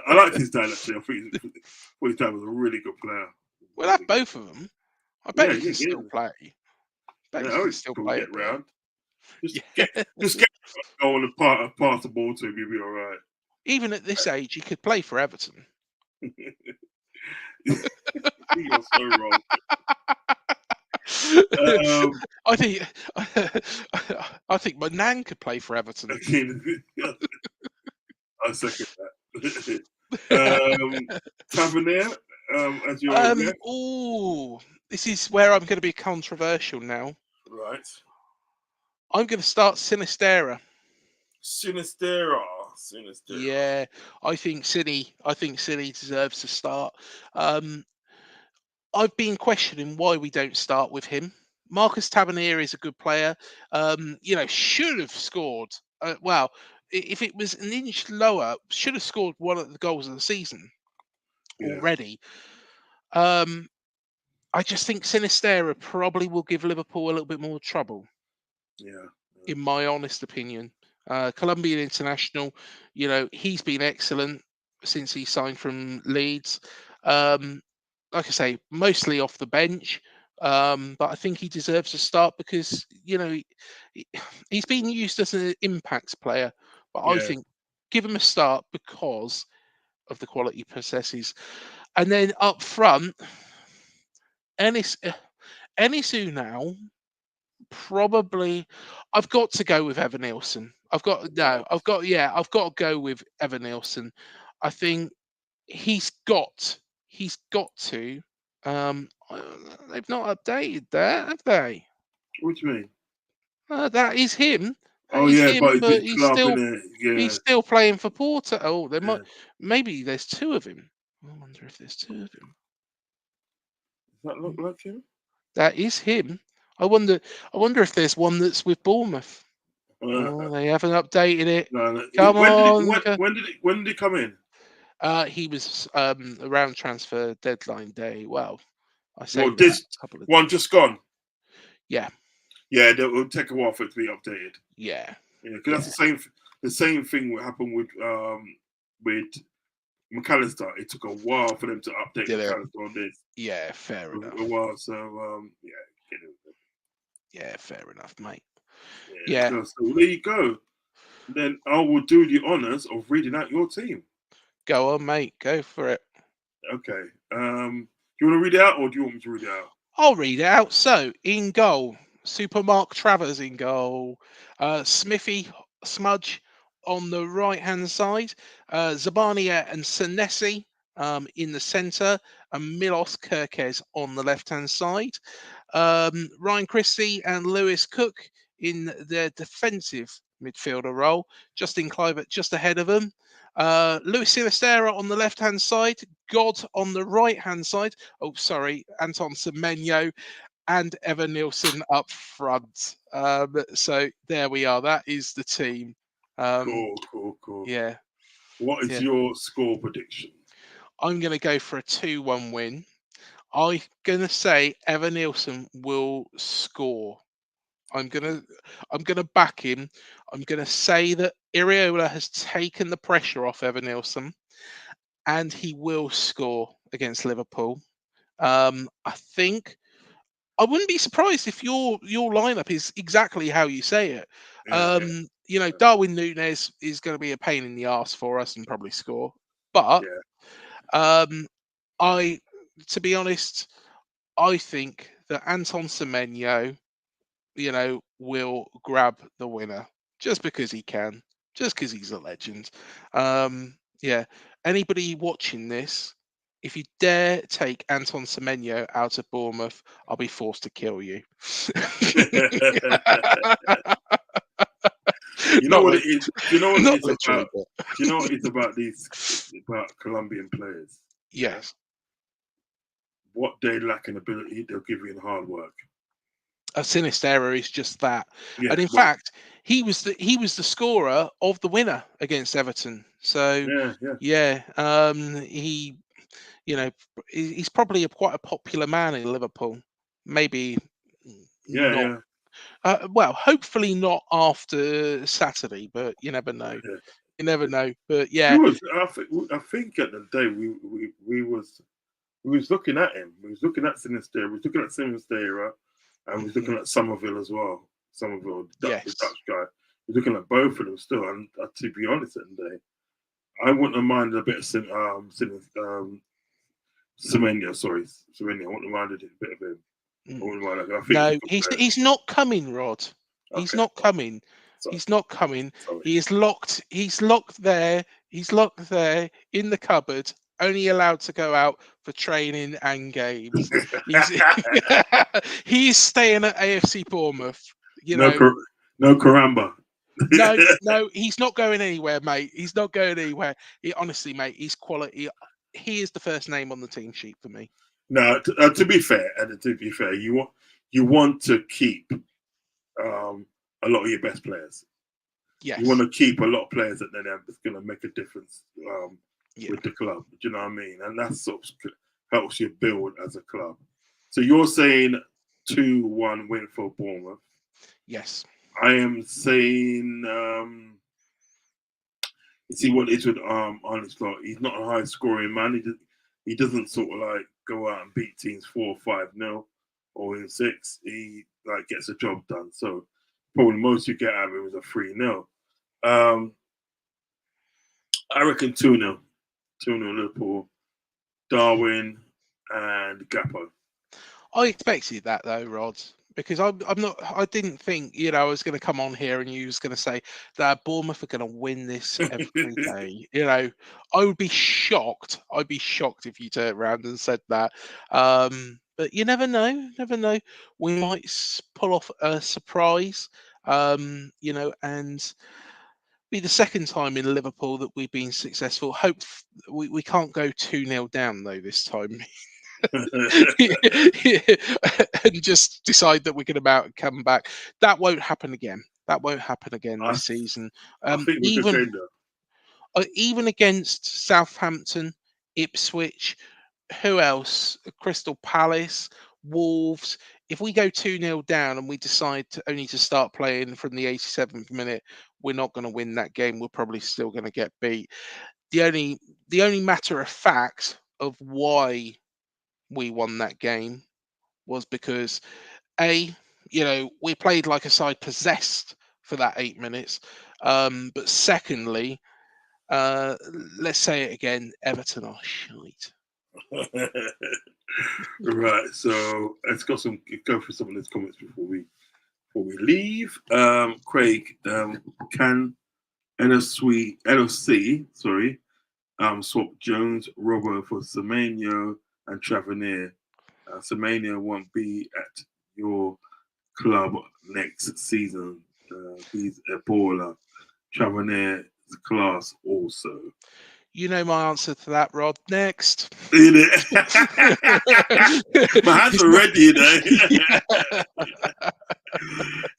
I liked his dad actually. I thought his dad was a really good player. We'll have both of them. I bet Yeah, he can still play. Bet yeah. he I can would still probably play a get bit. round. Yeah. Just get a goal and pass the ball to him. You'll be all right. Even at this age, he could play for Everton. You're so wrong. I think I think my nan could play for Everton. I second that. Tavernier, as your left. Oh, this is where I'm going to be controversial now. Right. I'm going to start Sinistera. Sinistera. Yeah, I think City deserves to start. I've been questioning why we don't start with him. Marcus Tavernier is a good player. Should have scored. If it was an inch lower, should have scored one of the goals of the season already. I just think Sinistera probably will give Liverpool a little bit more trouble. Yeah. In my honest opinion. Colombian international, he's been excellent since he signed from Leeds. Like I say, mostly off the bench. But I think he deserves a start because, he's been used as an impact player. But I think give him a start because of the quality he possesses. And then up front, Enis Unal, probably I've got to go with Evan Nielsen. I've got to go with Evan Nielsen. I think he's got to they've not updated that, have they? What do you mean? That is him. Oh yeah, but it's But his club in it. Yeah. he's still playing for Porto. Oh, maybe there's two of him. I wonder if there's two of him. Does that look like him? That is him. I wonder if there's one that's with Bournemouth. They haven't updated it. No. Come on. When did he come in? He was around transfer deadline day. Well, I say Well, that this a couple of one just gone. Yeah. Yeah, it will take a while for it to be updated. Yeah. Yeah, because that's the same thing what happened with McAllister. It took a while for them to update McAllister on this. Yeah, fair enough. A while, so get it. Yeah, fair enough, mate. Yeah. So there you go. Then I will do the honours of reading out your team. Go on, mate. Go for it. Okay. Do you want to read it out, or do you want me to read it out? I'll read it out. So, in goal, Super Mark Travers in goal. Smithy Smudge on the right-hand side. Zabania and Senesi in the centre. And Milos Kirkes on the left-hand side. Ryan Christie and Lewis Cook in their defensive midfielder role. Justin Kluivert just ahead of them. Luis Sinistera on the left-hand side, God on the right-hand side. Oh, sorry, Anton Semenyo and Evan Nielsen up front. So there we are. That is the team. Cool. Yeah. What is your score prediction? I'm going to go for a 2-1 win. I'm going to say Evan Nielsen will score. I'm gonna back him. I'm gonna say that Iriola has taken the pressure off Evan Nielsen, and he will score against Liverpool. I think I wouldn't be surprised if your lineup is exactly how you say it. Darwin Núñez is going to be a pain in the arse for us and probably score, but to be honest, I think that Anton Semenyo, will grab the winner just because he can, just because he's a legend. Anybody watching this, if you dare take Anton Semenyo out of Bournemouth, I'll be forced to kill you. You know what it is? Do you know what it's about? Do you know what it's about about Colombian players? Yes. What they lack in ability, they'll give you in hard work. A Sinistera is just that. Yeah, And in fact, he was the scorer of the winner against Everton. So yeah. he, he's probably quite a popular man in Liverpool. Maybe not. Yeah. Well, hopefully not after Saturday, but you never know. Yeah. You never know. But He yeah, was. I think at the day we was looking at him. We was looking at Sinister. We was looking at Sinister, and we was looking at Somerville as well. Somerville, the yes. Dutch guy. We was looking at both of them still. And to be honest, at the day, I wouldn't have minded a bit of Semenya. Sorry, Semenya. I wouldn't have minded a bit of him. I wouldn't mind. I think No, he's not coming, Rod. He's Okay. not coming. Sorry. He's not coming. Sorry. He is locked. He's locked there. He's locked there in the cupboard. Only allowed to go out for training and games. He's staying at AFC Bournemouth. No Karamba. No, he's not going anywhere, mate. He's not going anywhere. Honestly, mate, he's quality. He is the first name on the team sheet for me. No, to be fair, you want to keep a lot of your best players. Yes. You want to keep a lot of players that then are going to make a difference with the club. Do you know what I mean? And that sort of helps you build as a club. So you're saying 2-1 win for Bournemouth? Yes. I am saying. You see what it is with Arne Slot. He's not a high scoring man. He doesn't sort of like go out and beat teams 4-5-0 or in 6. He like gets the job done. So probably most you get out of him is a 3-0. I reckon 2-0. 2-0 Liverpool. Darwin and Gappo. I expected that though, Rod, because I didn't think, I was going to come on here and you was going to say that Bournemouth are going to win this every day. I would be shocked. I'd be shocked if you turned around and said that. But you never know. We might pull off a surprise, and be the second time in Liverpool that we've been successful. Hope we can't go 2-0 down though this time. And just decide that we're going to come back. That won't happen again. This season. I think we could Even against Southampton, Ipswich, who else? Crystal Palace, Wolves. If we go 2-0 down and we decide only to start playing from the 87th minute, we're not going to win that game. We're probably still going to get beat. The only matter of fact of why we won that game was because we played like a side possessed for that 8 minutes. But secondly, let's say it again, Everton are shite. Right, so let's go through some of these comments before we leave. Craig, can NFC swap Jones, Robbo for Semenyo and Tavernier? Semenyo won't be at your club next season. He's a baller. Tavernier is class also. You know my answer to that, Rod. Next. My hands are ready,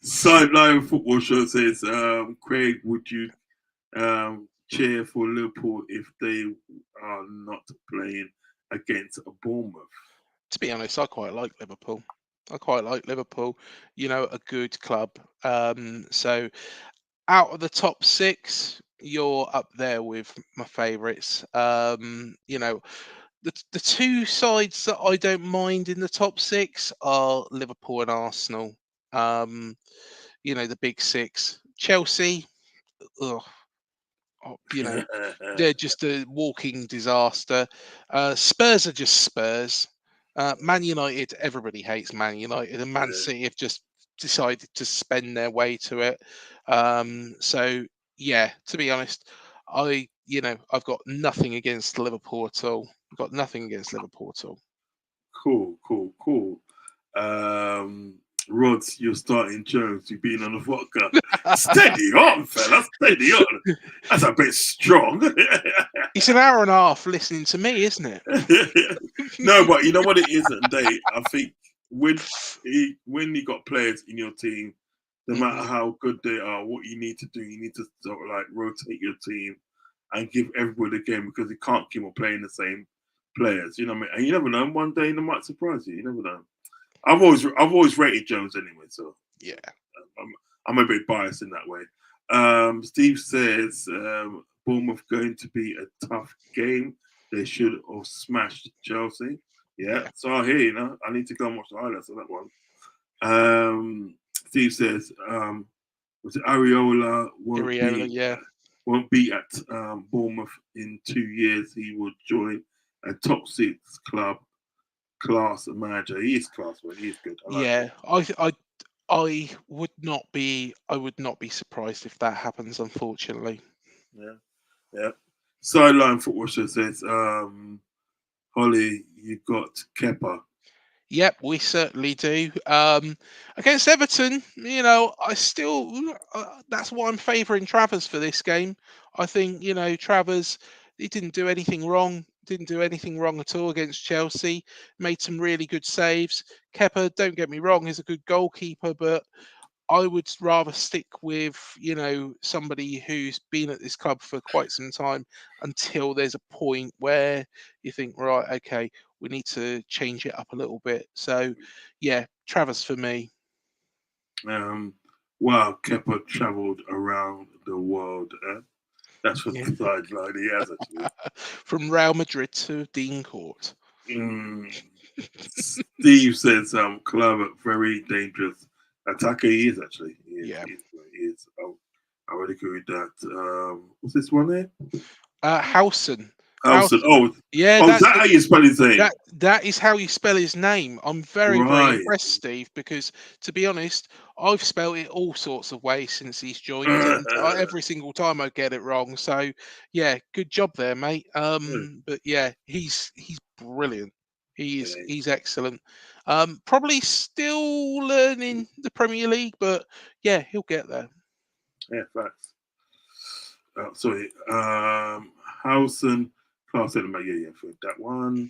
Sideline Football Show says, Craig, would you cheer for Liverpool if they are not playing against Bournemouth? To be honest, I quite like Liverpool. A good club. So out of the top 6, you're up there with my favourites. The 2 sides that I don't mind in the top 6 are Liverpool and Arsenal. The big 6. Chelsea, they're just a walking disaster. Spurs are just Spurs. Man United, everybody hates Man United, and Man City have just decided to spend their way to it. So yeah, to be honest, I've got nothing against Liverpool at all. Cool. Rodz, you're starting Jones. You've been on the vodka. Steady on, fella. Steady on. That's a bit strong. It's an hour and a half listening to me, isn't it? No, but you know what it is at the day? I think when you got players in your team No matter Hmm. how good they are, what you need to do, you need to sort of like rotate your team and give everybody the game because you can't keep on playing the same players. You know what I mean? And you never know. One day they might surprise you. You never know. I've always rated Jones anyway, so Yeah. I'm a bit biased in that way. Steve says Bournemouth going to be a tough game. They should have smashed Chelsea. Yeah, Yeah. so I hear you know. I need to go and watch the highlights of that one. Steve says, was it Ariola Iriola, yeah. won't be at Bournemouth in 2 years. He will join a top six club class manager. He is class, man. He is good. I like him. Yeah. I would not be surprised if that happens, unfortunately. Yeah, yeah. Sideline football show says, Holly, you got Kepa. Yep, we certainly do. Against Everton, I still that's why I'm favouring Travers for this game. I think Travers, he didn't do anything wrong. Didn't do anything wrong at all against Chelsea. Made some really good saves. Kepa, don't get me wrong, is a good goalkeeper, but I would rather stick with, somebody who's been at this club for quite some time until there's a point where you think, right, okay, we need to change it up a little bit. So, yeah, Travers for me. Um, wow, Kepa travelled around the world. That's what Yeah. the sideline he has actually. From Real Madrid to Dean Court. Mm. Steve says, Clever, very dangerous attacker. He is actually. He is. Yeah. He is. He is. I would agree with that. What's this one there? Howson. Howson. Howson. Yeah, Is that how you spell his name? that is how you spell his name. I'm very, very Right. impressed, Steve, because to be honest, I've spelled it all sorts of ways since he's joined, and every single time I get it wrong. So, yeah, good job there, mate. But yeah, he's brilliant. He's excellent. Probably still learning the Premier League, but yeah, he'll get there. Yeah, facts. Sorry. Howson, class element. Yeah, for that one.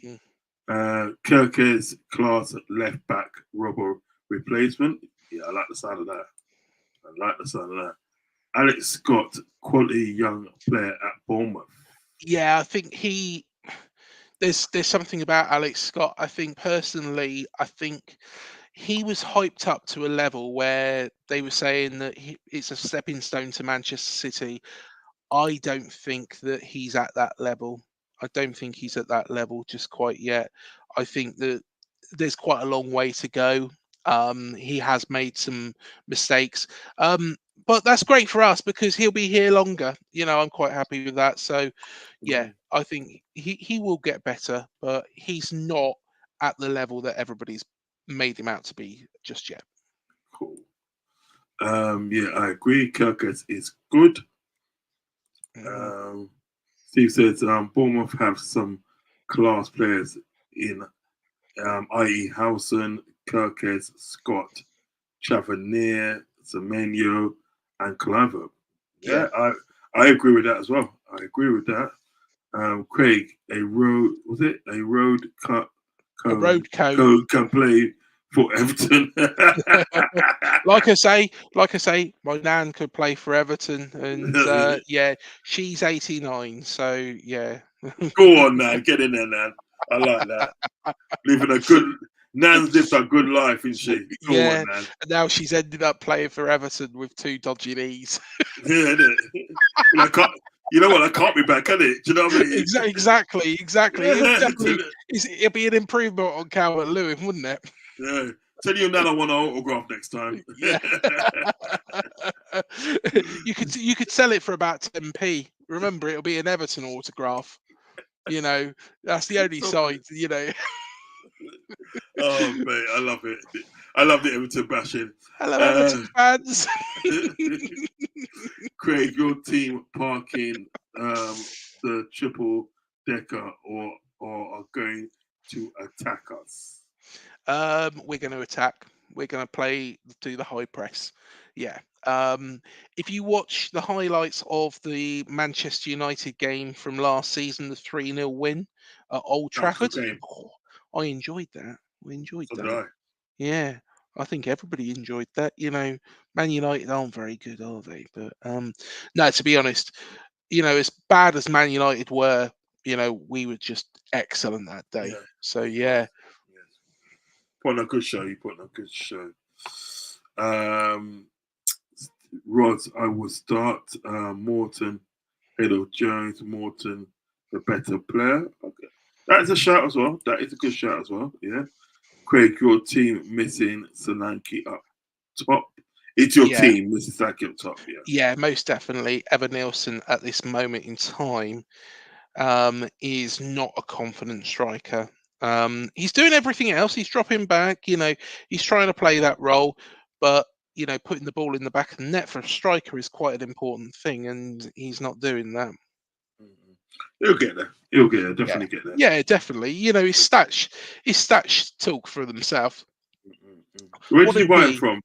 Mhm. Kirkes, class left back, Robbo replacement. Yeah, I like the sound of that. I like the sound of that. Alex Scott, quality young player at Bournemouth. Yeah, I think there's something about Alex Scott. I think personally, I think he was hyped up to a level where they were saying that it's a stepping stone to Manchester City. I don't think that he's at that level. I don't think he's at that level just quite yet. I think that there's quite a long way to go. He has made some mistakes, but that's great for us because he'll be here longer. I'm quite happy with that. So, yeah, Mm, I think he will get better, but he's not at the level that everybody's made him out to be just yet. cool. Yeah, I agree. Kirkes is good. Mhm. Um, Steve says Bournemouth have some class players in, i.e., Howson, Kirkes, Scott, Chavanier, Semenyo, and Cliver. Yeah, Yeah, I agree with that as well. I agree with that. Craig, a road was it a road cut a cone road cone. code can play for Everton. Like I say, my nan could play for Everton, and yeah, she's 89. So yeah, Go on, Nan, get in there, Nan. I like that. Living a good Nan's lived a good life, isn't she? Go on, yeah. Nan. And now she's ended up playing for Everton with two dodgy knees. Yeah, innit? Well, I can't. You know what? I can't be back, can it? Do you know what I mean? Exactly. It'll be an improvement on Calvert Lewin, wouldn't it? Yeah. Tell your Nan I want an autograph next time. Yeah. You could sell it for about 10p. Remember, it'll be an Everton autograph. That's the only Stop side. it. Oh, mate, I love it. I love the Everton bashing. Hello, Uh, Everton fans. Craig, your team parking the triple decker or are going to attack us. We're going to attack. We're going to do the high press. Yeah. If you watch the highlights of the Manchester United game from last season, the 3-0 win at Old That was a Trafford, good game. oh, I enjoyed that. I enjoyed So did that. I. Yeah. I think everybody enjoyed that. Man United aren't very good, are they? But no, to be honest, as bad as Man United were, we were just excellent that day. Yeah, So of course. yeah, Yes. Put on a good show. You put on a good show. Um, Rodz, I will start. Morton, head of Jones. Morton, the better player. Okay, that is a shout as well. That is a good shout as well. Yeah. Craig, your team missing Solanke up top. It's your yeah, team missing Solanke up top. Yeah. yeah, most definitely. Evan Nielsen at this moment in time is not a confident striker. He's doing everything else. He's dropping back. He's trying to play that role, but putting the ball in the back of the net for a striker is quite an important thing, and he's not doing that. Mhm. He'll get there. He'll get there. Yeah, Definitely get there. yeah, definitely. His stats talk for themselves. Mm. Where What did you it'll buy him be from?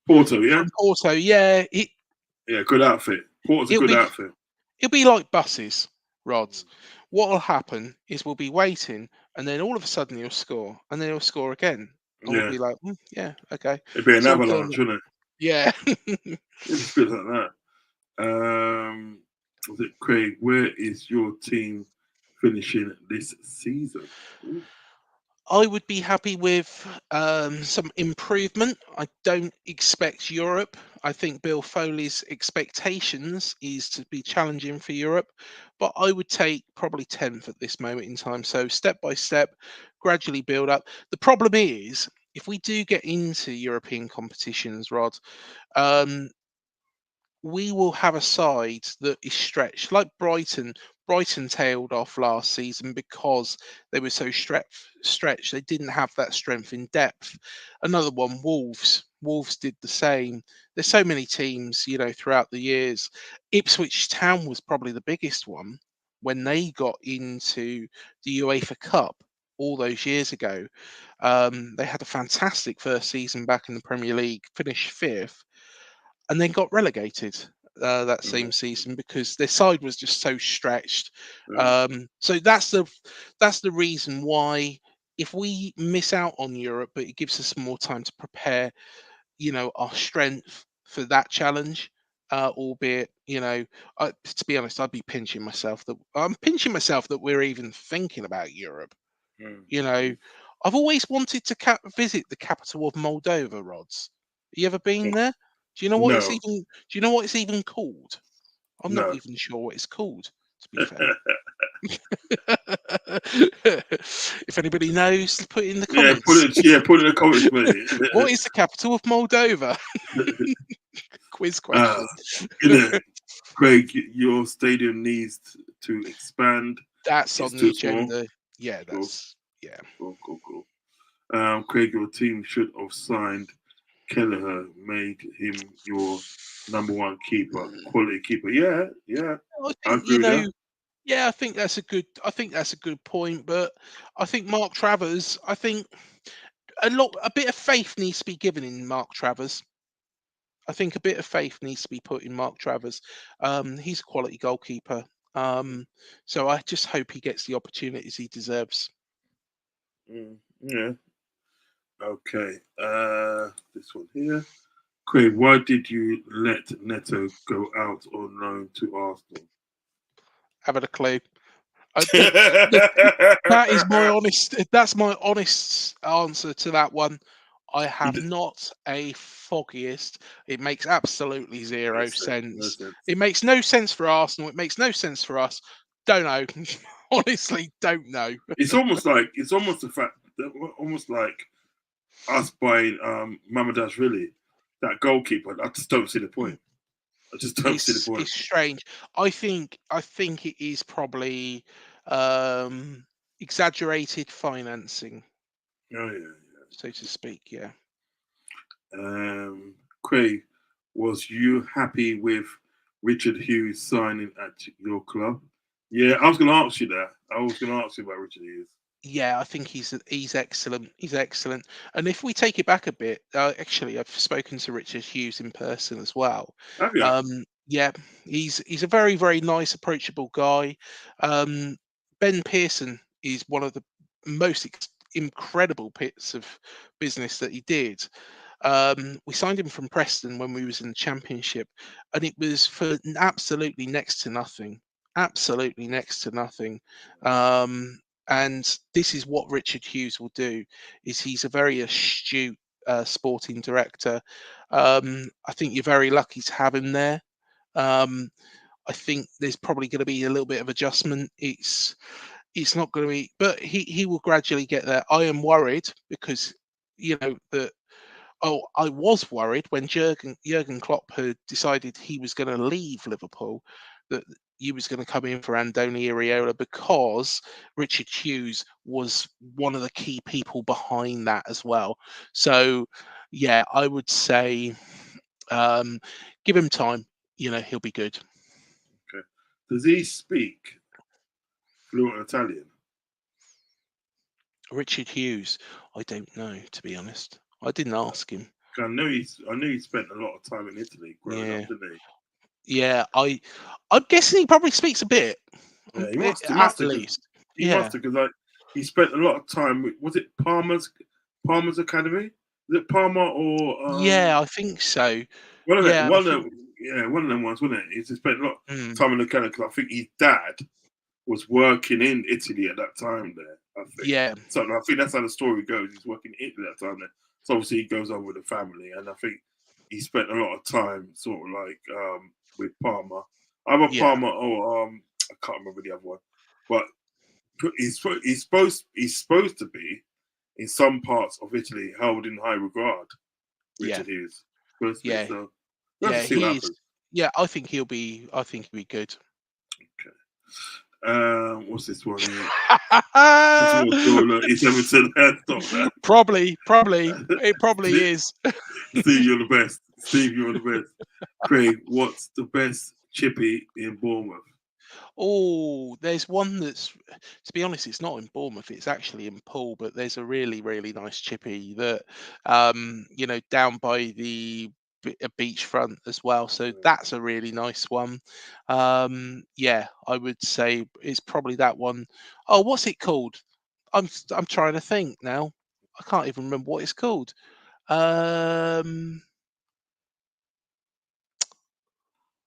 Porto, yeah? from Porto, yeah, Yeah, good outfit. Porto's a it'll good be outfit. it'll be like buses, Rods. Mm. What will happen is we'll be waiting, and then all of a sudden he'll score, and then he'll score again, and we'll Yeah. be like, yeah, okay, It'd be an it's all done. avalanche, wouldn't it? Yeah. It's good like that. Was it Craig? Where is your team finishing this season? Ooh. I would be happy with some improvement. I don't expect Europe. I think Bill Foley's expectations is to be challenging for Europe, but I would take probably 10th at this moment in time. So step by step, gradually build up. The problem is, if we do get into European competitions, Rod, um, we will have a side that is stretched like Brighton. Brighton tailed off last season because they were so stretched. They didn't have that strength in depth. Another one, Wolves. Wolves did the same. There's so many teams, throughout the years. Ipswich Town was probably the biggest one when they got into the UEFA Cup all those years ago. They had a fantastic first season back in the Premier League, finished fifth, and then got relegated that Mm. same season because their side was just so stretched. Yeah. So that's the reason why if we miss out on Europe, but it gives us more time to prepare, our strength for that challenge. Albeit, to be honest, I'd be pinching myself that we're even thinking about Europe. Mm. You know, I've always wanted to visit the capital of Moldova, Rods. You ever been there? Do you know what it's No, even? Do you know what it's even called? I'm not no. even sure what it's called. To be fair, if anybody knows, put it in the Yeah, comments. put it in the comments, mate. What is the capital of Moldova? Quiz uh, question. Craig, your stadium needs to expand. That's It's on the too small. agenda. Yeah, Cool, that's yeah. cool. Craig, your team should have signed Kelleher, made him your number one keeper, quality keeper. Yeah, yeah, I I think agree with that. yeah, I think that's a good point. But I think Mark Travers. I think a bit of faith needs to be given in Mark Travers. I think a bit of faith needs to be put in Mark Travers. He's a quality goalkeeper. So I just hope he gets the opportunities he deserves. Yeah, okay. This one here. Craig, why did you let Neto go out on loan to Arsenal? Haven't a clue. The, that is my honest. That's my honest answer to that one. I He have did- not a foggiest. It makes absolutely no zero sense. No sense. sense. It makes no sense for Arsenal. It makes no sense for us. Don't know. Honestly, don't know. It's almost the fact that we're almost like us buying Mamadashvili, that goalkeeper. I just don't see the point. I just don't see the point. It's strange. I think it is probably um, exaggerated financing, Oh yeah. so to speak. Yeah. Craig, was you happy with Richard Hughes signing at your club? Yeah, I was going to ask you that. I was going to ask you about Richard Hughes. Yeah, I think he's excellent. He's excellent. And if we take it back a bit, actually, I've spoken to Richard Hughes in person as well. Have you? Yeah, he's a very very nice, approachable guy. Um, Ben Pearson is one of the most incredible bits of business that he did. We signed him from Preston when we was in the Championship, and it was for absolutely next to nothing. Absolutely next to nothing. And this is what Richard Hughes will do: is he's a very astute sporting director. I think you're very lucky to have him there. I think there's probably going to be a little bit of adjustment. It's not going to be, but he will gradually get there. I am worried because that. Oh, I was worried when Jurgen Klopp had decided he was going to leave Liverpool, that he was going to come in for Andoni Iraola, because Richard Hughes was one of the key people behind that as well. So, yeah, I would say give him time. He'll be good. Okay. Does he speak fluent Italian? Richard Hughes, I don't know, to be honest. I didn't ask him. I know he spent a lot of time in Italy growing up, didn't he? Yeah, I'm guessing he probably speaks a bit. Yeah, he must At have. least. He must have, because he spent a lot of time with, was it Parma's Academy? Is it Parma or Yeah, I think so. one of them, Yeah, one of them ones, wasn't it? He spent a lot of time in the academy, because I think his dad was working in Italy at that time there, I think. Yeah. So I think that's how the story goes. He's working in Italy at that time there. So obviously he goes over with the family, and I think he spent a lot of time sort of like with Parma. Either Parma or I can't remember the other one. But he's supposed to be in some parts of Italy held in high regard. Richard Hughes. Yeah. So Yeah, see what he is. happens. Yeah, I think he'll be good. Okay. What's this one here? It's Everton. Stop that. Probably. It probably is. Steve, you're the best. Craig, what's the best chippy in Bournemouth? Oh, there's one that's, to be honest, it's not in Bournemouth, it's actually in Poole, but there's a really, really nice chippy that, down by the beachfront as well. So that's a really nice one. Yeah, I would say it's probably that one. Oh, what's it called? I'm trying to think now. I can't even remember what it's called. Oh,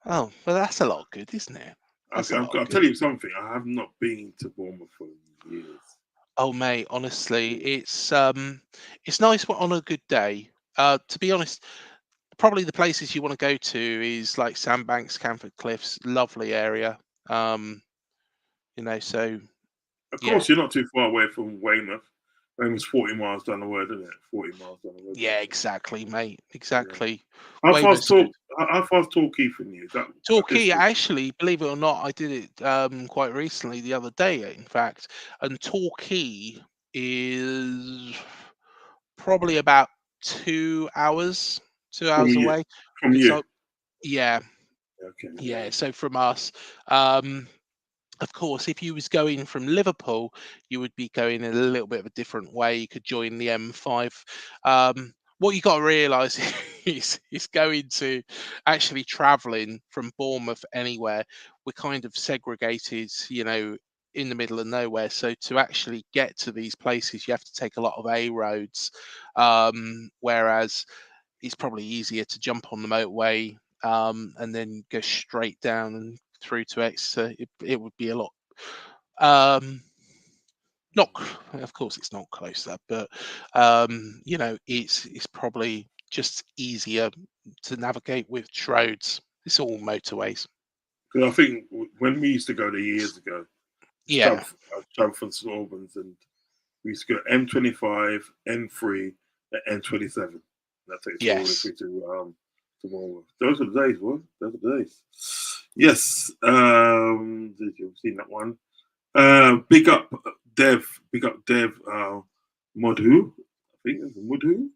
well, that's a lot good, isn't it? I'll tell you something. I have not been to Bournemouth for years. Oh, mate, honestly, it's nice on a good day. To be honest, probably the places you want to go to is like Sandbanks, Camford Cliffs, lovely area. So Of course, you're not too far away from Weymouth. Weymouth's 40 miles down the road, isn't it? 40 miles down the road. Yeah, exactly, mate. Exactly. Yeah. How far's Torquay from you? Torquay, actually, believe it or not, I did it quite recently, the other day, in fact. And Torquay is probably about 2 hours, away. From you? Yeah. Okay. Yeah. So from us, of course, if you was going from Liverpool, you would be going in a little bit of a different way. You could join the M5. What you got to realise is going to actually travelling from Bournemouth anywhere. We're kind of segregated, in the middle of nowhere. So to actually get to these places, you have to take a lot of A roads, whereas it's probably easier to jump on the motorway and then go straight down and through to Exeter. It would be a lot. Not, of course, it's not closer, but it's probably just easier to navigate with roads. It's all motorways. Because I think when we used to go there years ago, travel from St Albans, and we used to go M25, M3, and M27. That takes all the way to tomorrow. Those are the days, boy. Those are the days. Yes. Did you see that one? Big up Dev. Modhu. I think it's Modhu.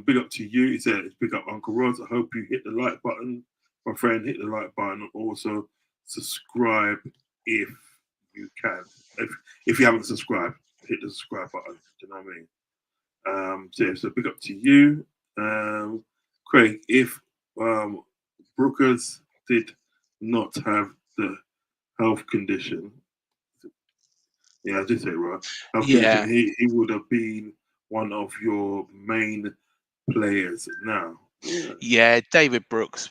Big up to you. He said, big up Uncle Rodz. I hope you hit the like button. My friend, hit the like button, and also subscribe if you can. If you haven't subscribed, hit the subscribe button. Do you know what I mean? So big up to you. Craig, if Brookers did not have the health condition, I did say it right. Health condition, he would have been one of your main players now. Yeah, David Brooks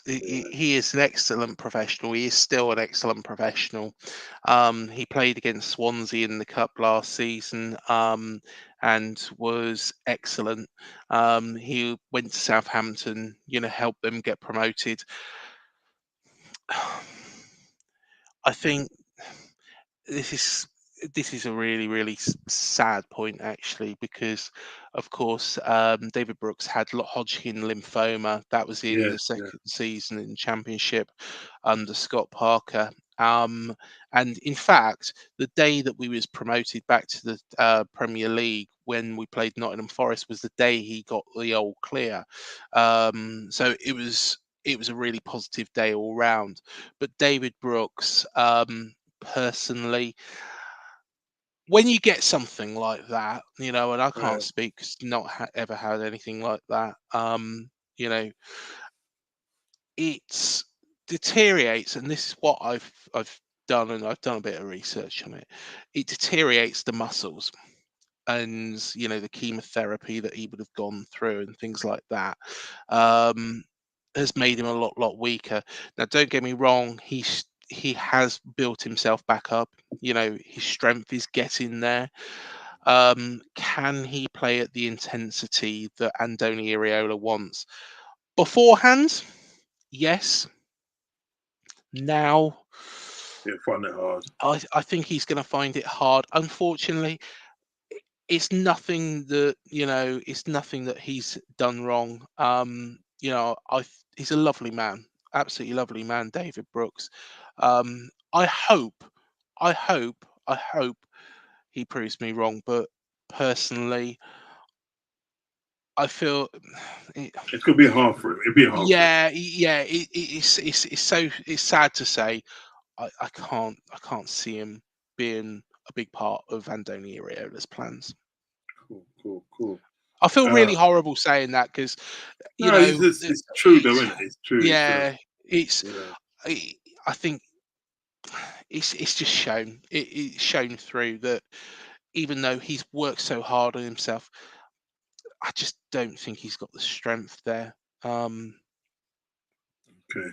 he is an excellent professional. He is still an excellent professional. He played against Swansea in the cup last season, and was excellent. He went to Southampton, helped them get promoted. I think this is this is a really really sad point actually, because of course David Brooks had Hodgkin lymphoma. That was in Yeah, the yeah, second season in Championship under Scott Parker. And in fact, the day that we was promoted back to the Premier League when we played Nottingham Forest was the day he got the all clear. So it was a really positive day all round. But David Brooks, personally, when you get something like that, and I yeah, can't speak 'cause not ever had anything like that, you know, it deteriorates, and this is what I've done, and I've done a bit of research on it. It deteriorates the muscles, and the chemotherapy that he would have gone through and things like that, um, has made him a lot weaker. Now, don't get me wrong, he has built himself back up. His strength is getting there. Can he play at the intensity that Andoni Iraola wants? Beforehand, yes. Now, yeah, find it hard. I think he's going to find it hard. Unfortunately, it's nothing that it's nothing that he's done wrong. He's a lovely man, absolutely lovely man, David Brooks. I hope, I hope he proves me wrong, but personally, I feel it, It could be hard for him. It'd be hard for him. yeah. It's sad to say. I can't see him being a big part of Andoni Iraola's plans. Cool, cool, cool. I feel Uh, really horrible saying that because, no, it's true though, isn't it? It's true. It's yeah, it's. you know, I, I think it's just shown. It's shown through that even though he's worked so hard on himself, I just don't think he's got the strength there. Um, okay.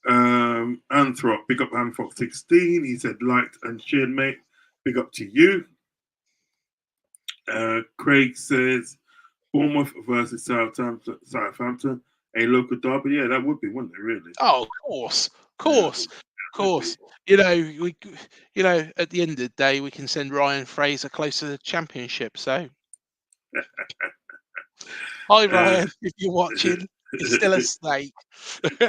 Anthrop, big up Anthrop 16. He said liked and shared, mate. Big up to you. Craig says Bournemouth versus Southampton, a local derby. Yeah, that would be, wouldn't it? Really? oh, of course, Yeah, course. We, at the end of the day, we can send Ryan Fraser closer to the Championship. So, hi uh, Ryan, if you're watching, you're still a snake.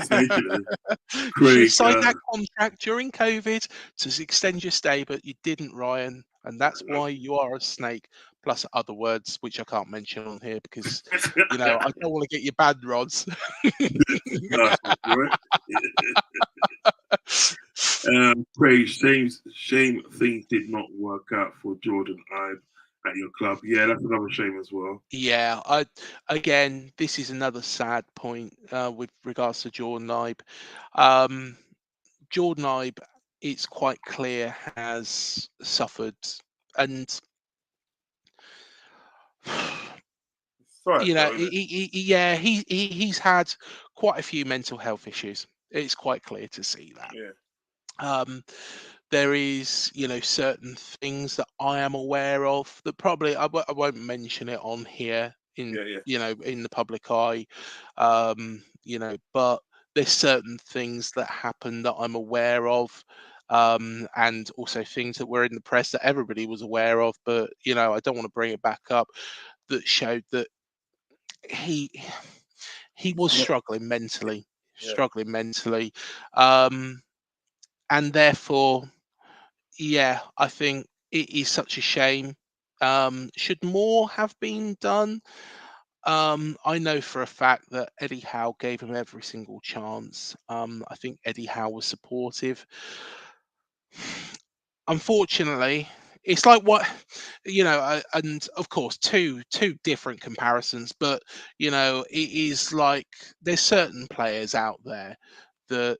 snake, you know. You should have Craig, signed that contract during COVID to extend your stay, but you didn't, Ryan, and that's why you are a snake. Plus other words which I can't mention on here because I don't want to get you bad, Rods. nice one, right? Craig, shame things did not work out for Jordan Ibe at your club. Yeah, that's another shame as well. Yeah, again, this is another sad point with regards to Jordan Ibe. Jordan Ibe, it's quite clear, has suffered, and Sorry, though, isn't it? he's had quite a few mental health issues. It's quite clear to see that. Yeah. There is, certain things that I am aware of that probably I won't mention it on here in, Yeah. in the public eye, but there's certain things that happen that I'm aware of, and also things that were in the press that everybody was aware of, but I don't want to bring it back up, that showed that he was struggling mentally, and therefore, yeah, I think it is such a shame. Should more have been done? I know for a fact that Eddie Howe gave him every single chance. I think Eddie Howe was supportive. Unfortunately, it's like what and of course, two different comparisons, but it is like there's certain players out there that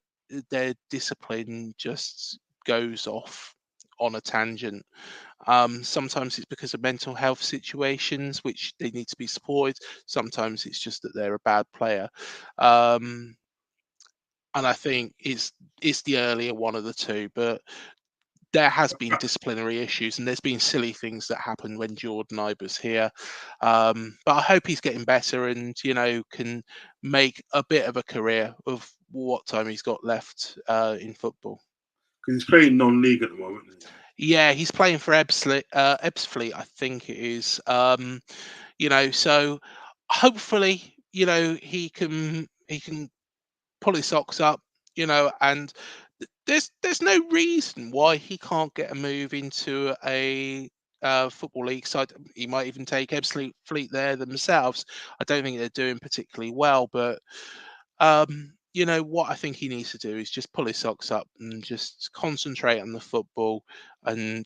their discipline just goes off on a tangent. Sometimes it's because of mental health situations, which they need to be supported. Sometimes it's just that they're a bad player. And I think it's the earlier one of the two, but there has been disciplinary issues and there's been silly things that happened when Jordan Iber's here. But I hope he's getting better and, can make a bit of a career of what time he's got left in football. Because he's playing non-league at the moment, isn't he? Yeah, he's playing for Ebbsfleet, I think it is. So hopefully, he can pull his socks up, and there's no reason why he can't get a move into a football league side. He might even take Ebbsfleet there themselves. I don't think they're doing particularly well, but what I think he needs to do is just pull his socks up and just concentrate on the football and,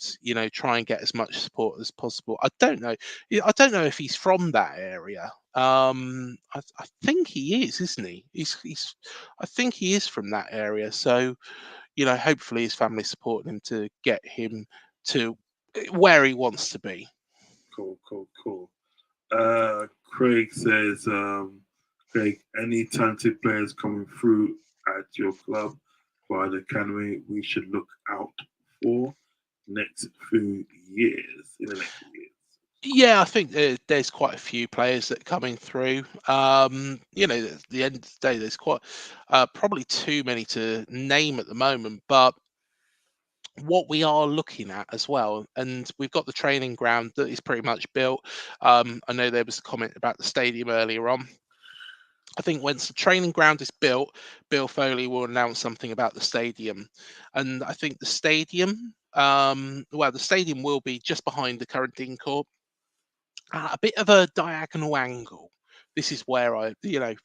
try and get as much support as possible. I don't know. I don't know if he's from that area. I think he is, isn't he? I think he is from that area. So, hopefully his family's supporting him to get him to where he wants to be. Cool. Craig says, Craig, any talented players coming through at your club via the academy we should look out for in the next few years? Yeah, I think there's quite a few players that are coming through. At the end of the day, there's quite probably too many to name at the moment, but what we are looking at as well, and we've got the training ground that is pretty much built. I know there was a comment about the stadium earlier on. I think once the training ground is built, Bill Foley will announce something about the stadium. And I think the stadium, the stadium will be just behind the current Dean Court, at a bit of a diagonal angle. This is where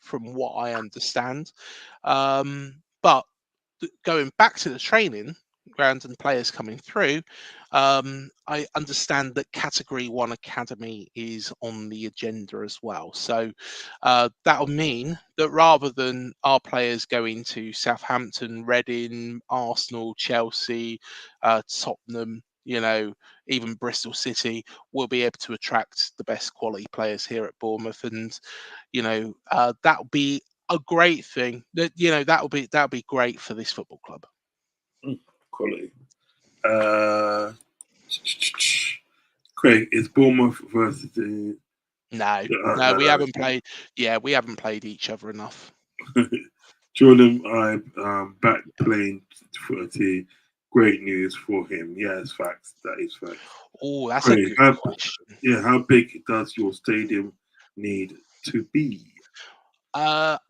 from what I understand. But going back to the training ground and players coming through, I understand that Category 1 Academy is on the agenda as well. So that'll mean that rather than our players going to Southampton, Reading, Arsenal, Chelsea, Tottenham, even Bristol City, we'll be able to attract the best quality players here at Bournemouth. And, that'll be a great thing. That'll be great for this football club. Quality. Craig, is Bournemouth versus the... No, we haven't played. Yeah, we haven't played each other enough. Jordan, I'm back playing 30. Great news for him. Yes, facts. That is facts. Oh, that's Craig, a good question. Yeah, how big does your stadium need to be? Well,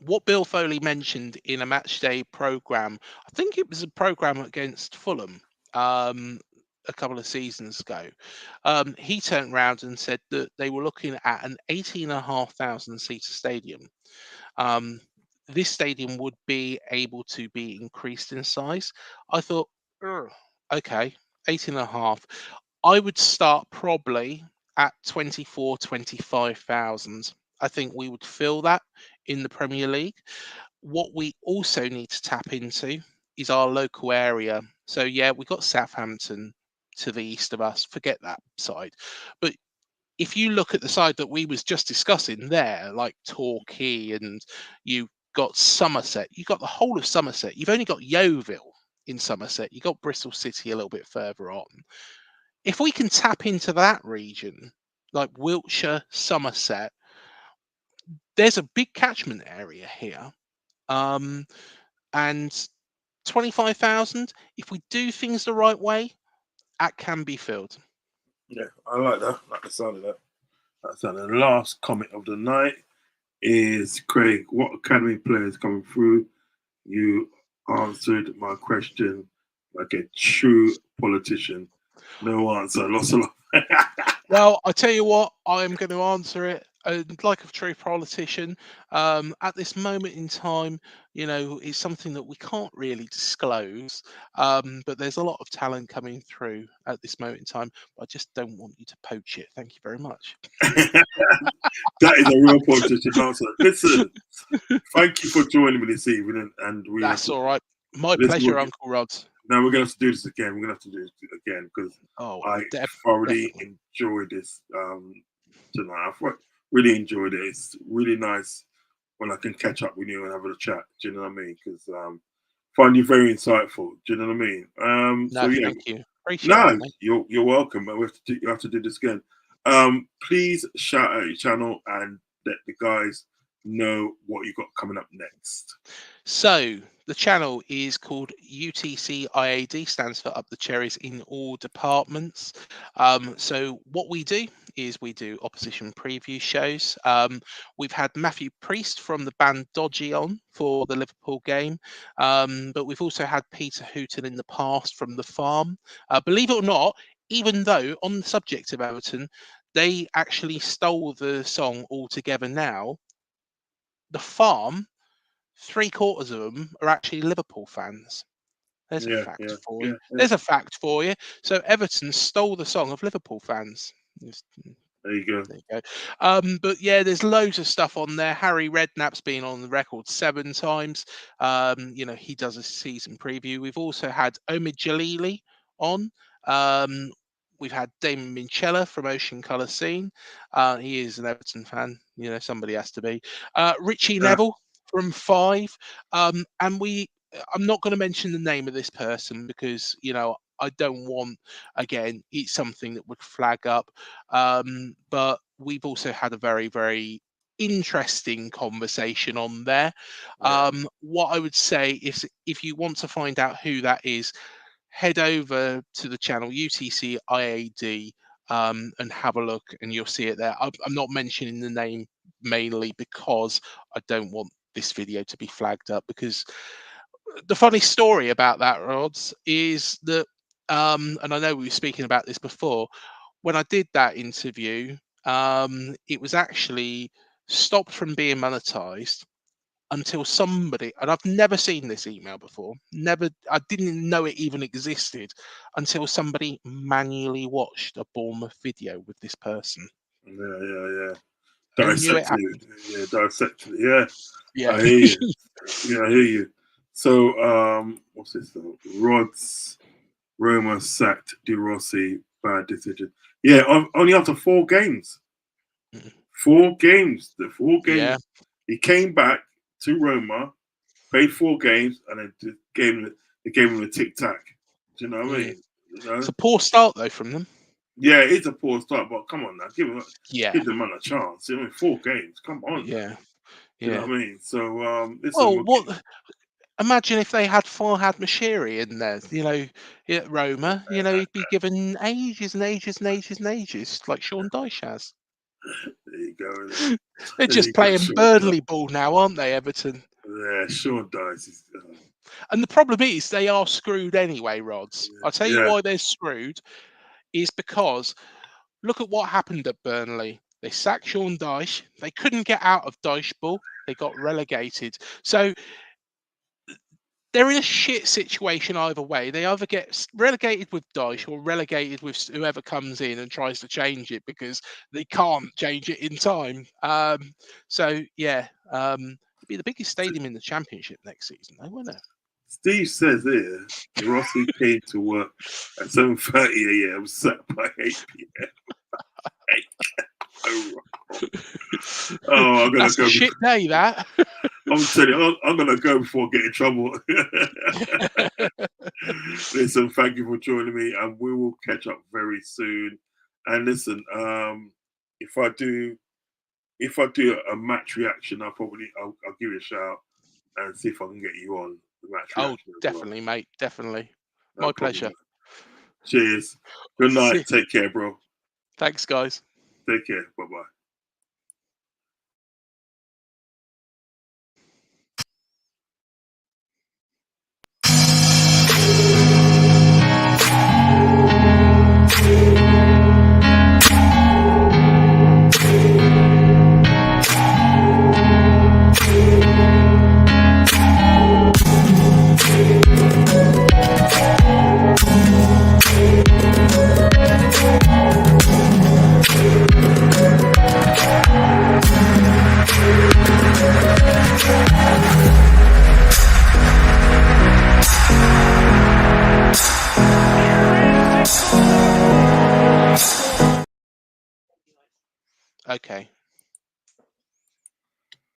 what Bill Foley mentioned in a match day program, I think it was a program against Fulham a couple of seasons ago. He turned around and said that they were looking at an 18,500 seater stadium. This stadium would be able to be increased in size. I thought, okay, 18.5. I would start probably at 25,000. I think we would fill that in the Premier League. What we also need to tap into is our local area. So yeah, we've got Southampton to the east of us. Forget that side. But if you look at the side that we was just discussing there, like Torquay, and you got Somerset, you got the whole of Somerset. You've only got Yeovil in Somerset. You got Bristol City a little bit further on. If we can tap into that region, like Wiltshire, Somerset, there's a big catchment area here. And 25,000, if we do things the right way, that can be filled. Yeah, I like that. I like the sound of that. So the last comment of the night is, Craig, what academy players coming through? You answered my question like a true politician. No answer. Lost a lot. Well, I tell you what, I'm going to answer it like a true politician. At this moment in time, it's something that we can't really disclose. But there's a lot of talent coming through at this moment in time. I just don't want you to poach it. Thank you very much. That is a real politician answer. Listen, thank you for joining me this evening, and that's all right. My pleasure, Uncle Rodz. Now we're gonna have to do this again. We're gonna have to do this again because Oh, I thoroughly definitely. enjoyed this tonight. Really enjoyed it. It's really nice when I can catch up with you and have a chat. Do you know what I mean? Because find you very insightful. Do you know what I mean? So No, yeah, thank you. Appreciate that, no, mate. you're welcome. But you have to do this again. Please shout out your channel and let the guys know what you got coming up next. So the channel is called UTC IAD, stands for Up the Cherries in All Departments. So what we do is we do opposition preview shows. We've had Matthew Priest from the band Dodgy on for the Liverpool game, but we've also had Peter Hooton in the past from The Farm. Believe it or not, even though on the subject of Everton, they actually stole the song altogether now, The Farm, 3/4 of them are actually Liverpool fans. There's a Yeah, fact yeah, for you. yeah, yeah. There's a fact for you. So Everton stole the song of Liverpool fans. There you go. There you go. But yeah, there's loads of stuff on there. Harry Redknapp's been on the record 7 times. He does a season preview. We've also had Omid Jalili on. We've had Damon Minchella from Ocean Colour Scene. He is an Everton fan. Somebody has to be. Richie Neville from 5. And I'm not going to mention the name of this person because, I don't want, again, it's something that would flag up. But we've also had a very, very interesting conversation on there. Yeah. What I would say is if you want to find out who that is, head over to the channel UTC IAD and have a look and you'll see it there. I'm not mentioning the name mainly because I don't want this video to be flagged up, because the funny story about that, Rodz, is that and I know we were speaking about this before, when I did that interview, it was actually stopped from being monetized until somebody, and I've never seen this email before, I didn't know it even existed until somebody manually watched a Bournemouth video with this person. Yeah. Who knew it Dissected happened? it. Yeah, dissected it. Yeah, Yeah. I hear you. Yeah, I hear you. So, what's this though? Rodz, Roma sacked De Rossi, bad decision. Yeah, only after 4 games. 4 games. The 4 Yeah. games. He came back to Roma, played 4 games, and then they gave him a tic tac. Do you know what I mean? It's a poor start though from them. Yeah, it's a poor start, but come on now, Yeah. give the man a chance. I mean, 4 games. Come on now. Yeah. Do you know Yeah. what I mean? So, listen, Well, imagine if they had Farhad Mashiri in there, at Roma, he'd be given ages and ages and ages and ages, like Sean Dyche has. there you go. They're There you just go, playing Sean Dyche. Burnley ball now, aren't they, Everton? Yeah, Sean Dyche is. And the problem is they are screwed anyway, Rods. I'll tell you Yeah, why they're screwed, is because look at what happened at Burnley. They sacked Sean Dyche. They couldn't get out of Dyche ball. They got relegated. So they're in a shit situation either way. They either get relegated with Dyche or relegated with whoever comes in and tries to change it, because they can't change it in time. So yeah, it'll be the biggest stadium in the Championship next season, though, won't it? Steve says here, De Rossi came to work at 7:30 a.m. sat by 8 p.m. Oh, I'm gonna That's a go. shit day, that. I'm telling you, I'm gonna go before I get in trouble. Listen, thank you for joining me, and we will catch up very soon. And listen, if I do a match reaction, I'll give you a shout and see if I can get you on the match Oh, reaction as well. definitely, mate. Definitely. No My problem. pleasure. Cheers. Good night. Take care, bro. Thanks, guys. Take care. Bye bye.